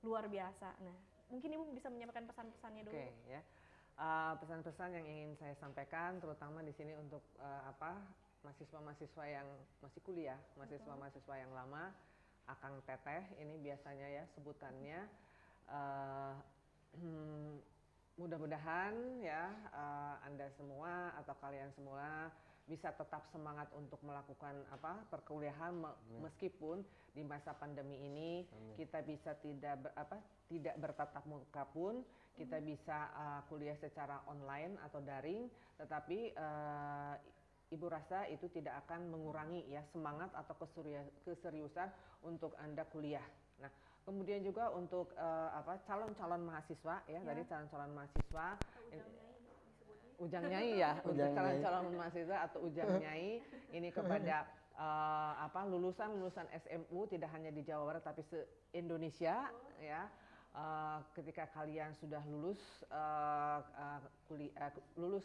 luar biasa. Nah, mungkin Ibu bisa menyampaikan pesan-pesannya dulu. Oke, ya. Pesan-pesan yang ingin saya sampaikan terutama di sini untuk mahasiswa-mahasiswa yang masih kuliah, mahasiswa-mahasiswa yang lama, Akang Teteh ini biasanya ya sebutannya. Mudah-mudahan ya Anda semua atau kalian semua bisa tetap semangat untuk melakukan perkuliahan meskipun di masa pandemi ini kita bisa tidak bertatap muka pun, kita bisa kuliah secara online atau daring, tetapi Ibu rasa itu tidak akan mengurangi ya semangat atau keseriusan untuk Anda kuliah. Nah, kemudian juga untuk calon-calon mahasiswa ya, tadi calon-calon mahasiswa Ujang Nyai ya, untuk calon-calon mahasiswa atau Ujang Nyai ini kepada lulusan SMU tidak hanya di Jawa Barat tapi se-Indonesia ya. Ketika kalian sudah lulus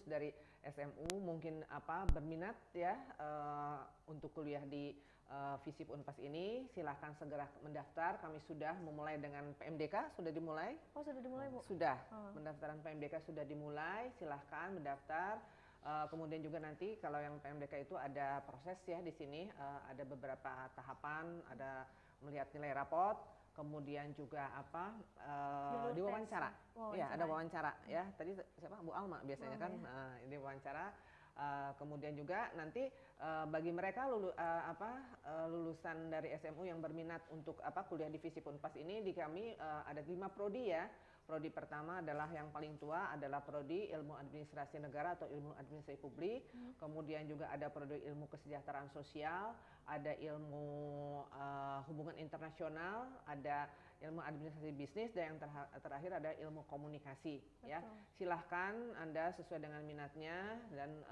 dari SMU mungkin berminat ya untuk kuliah di Visip Unpas ini, silahkan segera mendaftar. Kami sudah memulai dengan PMDK, sudah dimulai? Oh, sudah dimulai, Bu? Sudah, pendaftaran PMDK sudah dimulai, silahkan mendaftar. Kemudian juga nanti kalau yang PMDK itu ada proses ya di sini, ada beberapa tahapan, ada melihat nilai rapot, kemudian juga apa diwawancara, ya ada wawancara ya. Tadi siapa Bu Alma biasanya kan, ini wawancara. Kemudian juga nanti bagi mereka lulusan dari SMU yang berminat untuk kuliah di FISIP Unpas ini, di kami ada 5 prodi ya. Prodi pertama adalah yang paling tua adalah prodi ilmu administrasi negara atau ilmu administrasi publik. Kemudian juga ada prodi ilmu kesejahteraan sosial, ada ilmu hubungan internasional, ada ilmu administrasi bisnis, dan yang terakhir ada ilmu komunikasi. Betul. Ya. Silahkan Anda sesuai dengan minatnya, dan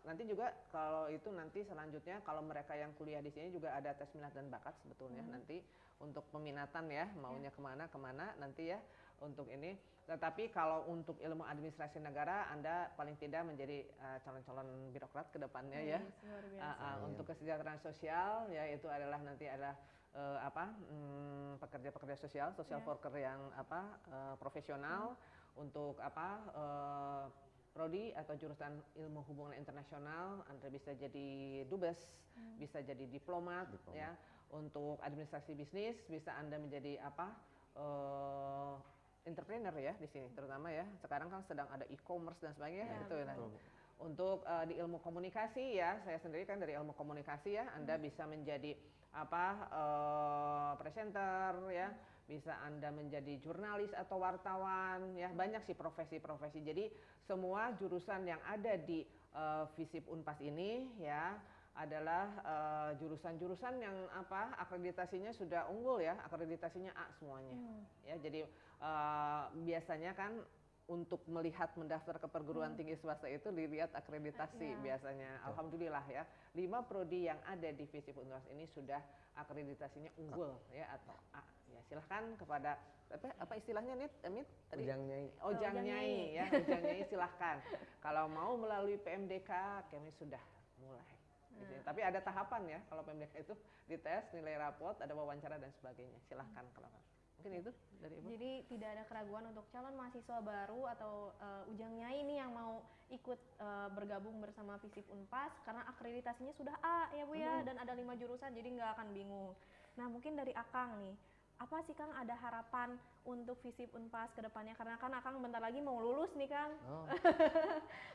nanti juga kalau itu nanti selanjutnya kalau mereka yang kuliah di sini juga ada tes minat dan bakat sebetulnya nanti untuk peminatan ya, maunya kemana nanti ya untuk ini. Tetapi kalau untuk ilmu administrasi negara, Anda paling tidak menjadi calon-calon birokrat ke depannya ya. Untuk kesejahteraan sosial ya, itu adalah nanti adalah pekerja-pekerja sosial, social worker yang profesional. Untuk prodi atau jurusan ilmu hubungan internasional, Anda bisa jadi dubes, bisa jadi diplomat ya. Untuk administrasi bisnis bisa Anda menjadi entrepreneur ya di sini terutama ya. Sekarang kan sedang ada e-commerce dan sebagainya itu ya. Untuk di ilmu komunikasi ya, saya sendiri kan dari ilmu komunikasi ya, Anda bisa menjadi presenter ya, bisa Anda menjadi jurnalis atau wartawan ya, banyak sih profesi-profesi. Jadi semua jurusan yang ada di FISIP Unpas ini ya adalah jurusan-jurusan yang akreditasinya sudah unggul ya, akreditasinya A semuanya. Ya, jadi biasanya kan untuk melihat mendaftar ke perguruan tinggi swasta itu dilihat akreditasi biasanya. Alhamdulillah ya, 5 prodi yang ada di FISIP Unpas ini sudah akreditasinya unggul ya atau A. Ya, silahkan kepada apa istilahnya nih, Amit? Ujang Nyai. Ujang Nyai ya, Ujang Nyai silahkan. Kalau mau melalui PMDK kami sudah mulai. Gitu. Tapi ada tahapan ya, kalau PMDK itu dites, nilai rapot, ada wawancara dan sebagainya. Silahkan kalau mungkin itu dari Ibu. Jadi tidak ada keraguan untuk calon mahasiswa baru atau Ujang Nyai ini yang mau ikut bergabung bersama FISIP Unpas, karena akreditasinya sudah A ya Bu ya, dan ada 5 jurusan, jadi nggak akan bingung. Nah mungkin dari Akang nih, apa sih Kang ada harapan untuk FISIP Unpas ke depannya? Karena kan Akang bentar lagi mau lulus nih Kang.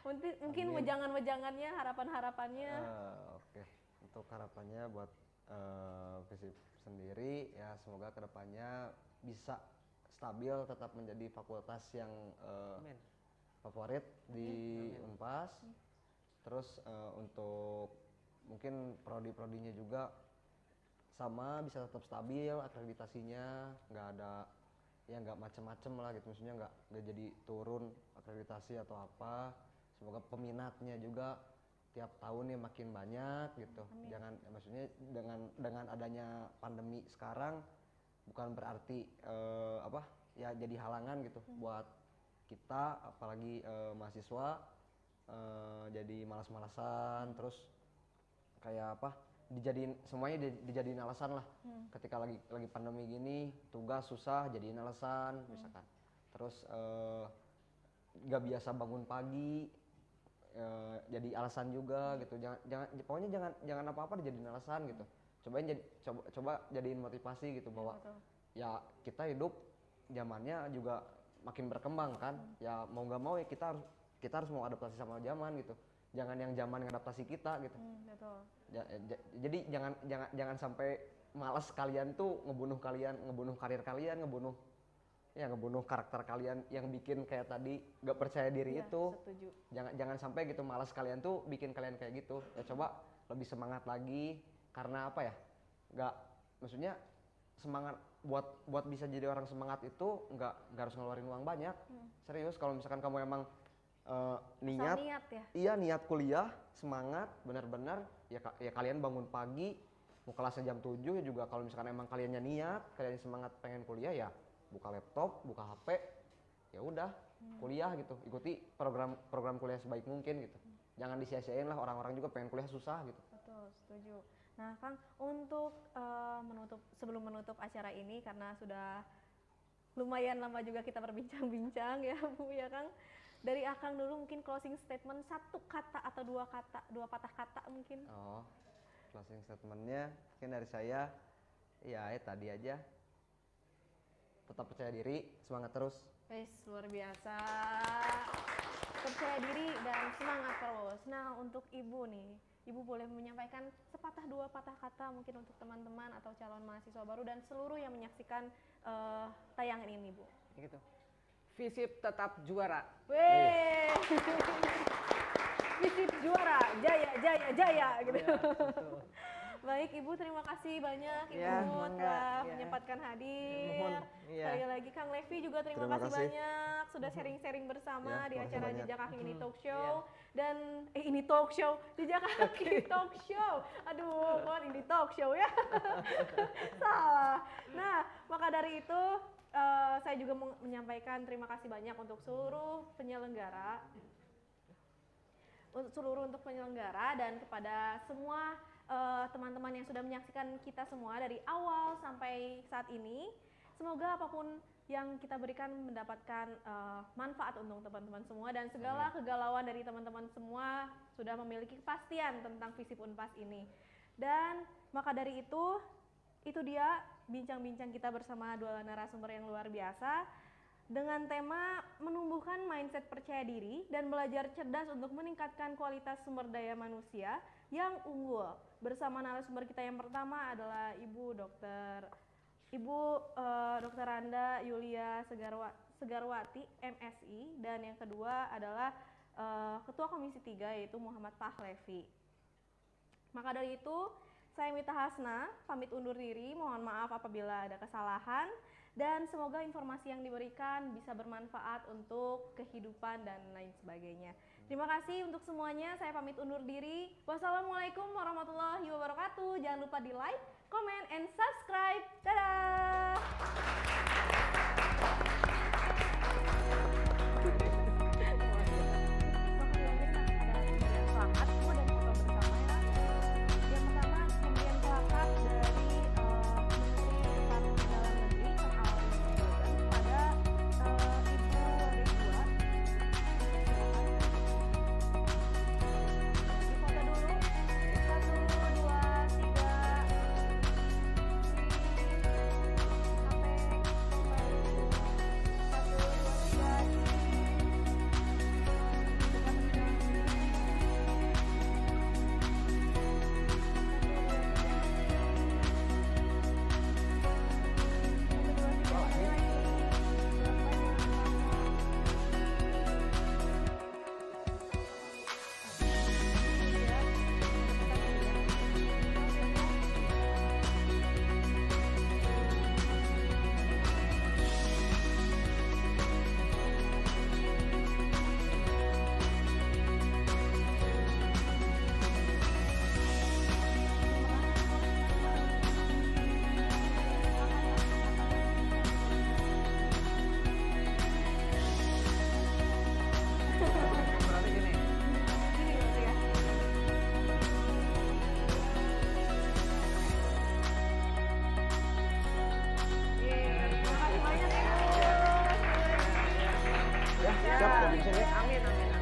Mungkin wejangan-wejangannya, harapan-harapannya. Oke. Untuk harapannya buat FISIP sendiri ya, semoga kedepannya bisa stabil, tetap menjadi fakultas yang favorit di Unpas. Terus untuk mungkin prodi-prodinya juga sama, bisa tetap stabil akreditasinya, nggak macem-macem lah gitu, maksudnya nggak jadi turun akreditasi atau apa. Semoga peminatnya juga tiap tahun ya makin banyak gitu. Jangan, maksudnya dengan adanya pandemi sekarang bukan berarti ya jadi halangan gitu buat kita, apalagi mahasiswa jadi malas-malasan, terus kayak semuanya dijadiin alasan lah. Ketika lagi pandemi gini, tugas susah jadiin alasan misalkan. Terus nggak biasa bangun pagi, jadi alasan juga gitu. Pokoknya jangan apa-apa dijadiin alasan gitu. Coba jadiin motivasi gitu, bahwa ya kita hidup zamannya juga makin berkembang kan. Ya mau nggak mau ya kita harus mau adaptasi sama zaman gitu. Jangan yang zaman ngadaptasi kita gitu. Betul. Jadi jangan sampai malas kalian tuh ngebunuh karir kalian, ngebunuh karakter kalian yang bikin kayak tadi gak percaya diri itu. Setuju. Jangan sampai gitu malas kalian tuh bikin kalian kayak gitu. Ya coba lebih semangat lagi, karena apa ya? Maksudnya semangat buat bisa jadi orang semangat itu nggak harus ngeluarin uang banyak. Serius, kalau misalkan kamu emang niat ya? Iya, niat kuliah, semangat, benar-benar ya kalian bangun pagi, mau kelasnya jam 7 ya juga. Kalau misalkan emang kaliannya niat, kalian semangat pengen kuliah, ya buka laptop, buka HP, ya udah kuliah gitu. Ikuti program kuliah sebaik mungkin gitu. Jangan disia-siain lah, orang-orang juga pengen kuliah susah gitu. Betul, setuju. Nah Kang, untuk sebelum menutup acara ini, karena sudah lumayan lama juga kita berbincang-bincang ya Bu ya Kang. dari Akang dulu mungkin closing statement satu kata atau dua patah kata mungkin. Oh, closing statementnya mungkin dari saya, ya tadi aja, tetap percaya diri, semangat terus. Wes, luar biasa. Percaya diri dan semangat terus. Nah, untuk Ibu nih, Ibu boleh menyampaikan sepatah dua patah kata mungkin untuk teman-teman atau calon mahasiswa baru dan seluruh yang menyaksikan tayangan ini, Bu. Gitu. Visip tetap juara. Weh. Visip juara, jaya, jaya, jaya gitu. Ya, betul. Baik Ibu, terima kasih banyak Ibu Ya, telah ya. menyempatkan hadir. Mohon, ya. Sekali lagi Kang Levi juga terima Terima kasih kasih. banyak sudah sharing-sharing bersama Ya, di makasih acara banyak. Jejak Kaki ini talk show dan ini talk show, Jejak Kaki talk show. Aduh, kok ini talk show ya? Salah. Nah, maka dari itu saya juga mau menyampaikan terima kasih banyak untuk seluruh penyelenggara dan kepada semua teman-teman yang sudah menyaksikan kita semua dari awal sampai saat ini. Semoga apapun yang kita berikan mendapatkan manfaat untuk teman-teman semua dan segala kegalauan dari teman-teman semua sudah memiliki kepastian tentang Visip Unpas ini. Dan maka dari itu dia bincang-bincang kita bersama dua narasumber yang luar biasa dengan tema menumbuhkan mindset percaya diri dan belajar cerdas untuk meningkatkan kualitas sumber daya manusia yang unggul. Bersama narasumber kita yang pertama adalah Ibu Dr. Randa Yulia Segarwati, MSI, dan yang kedua adalah Ketua Komisi 3 yaitu Muhammad Pahlevi. Maka dari itu, saya Mita Hasna, pamit undur diri, mohon maaf apabila ada kesalahan, dan semoga informasi yang diberikan bisa bermanfaat untuk kehidupan dan lain sebagainya. Terima kasih untuk semuanya, saya pamit undur diri. Wassalamualaikum warahmatullahi wabarakatuh. Jangan lupa di like, comment, and subscribe. Dadah! Siap, ya, bisa ya? Amin, amin.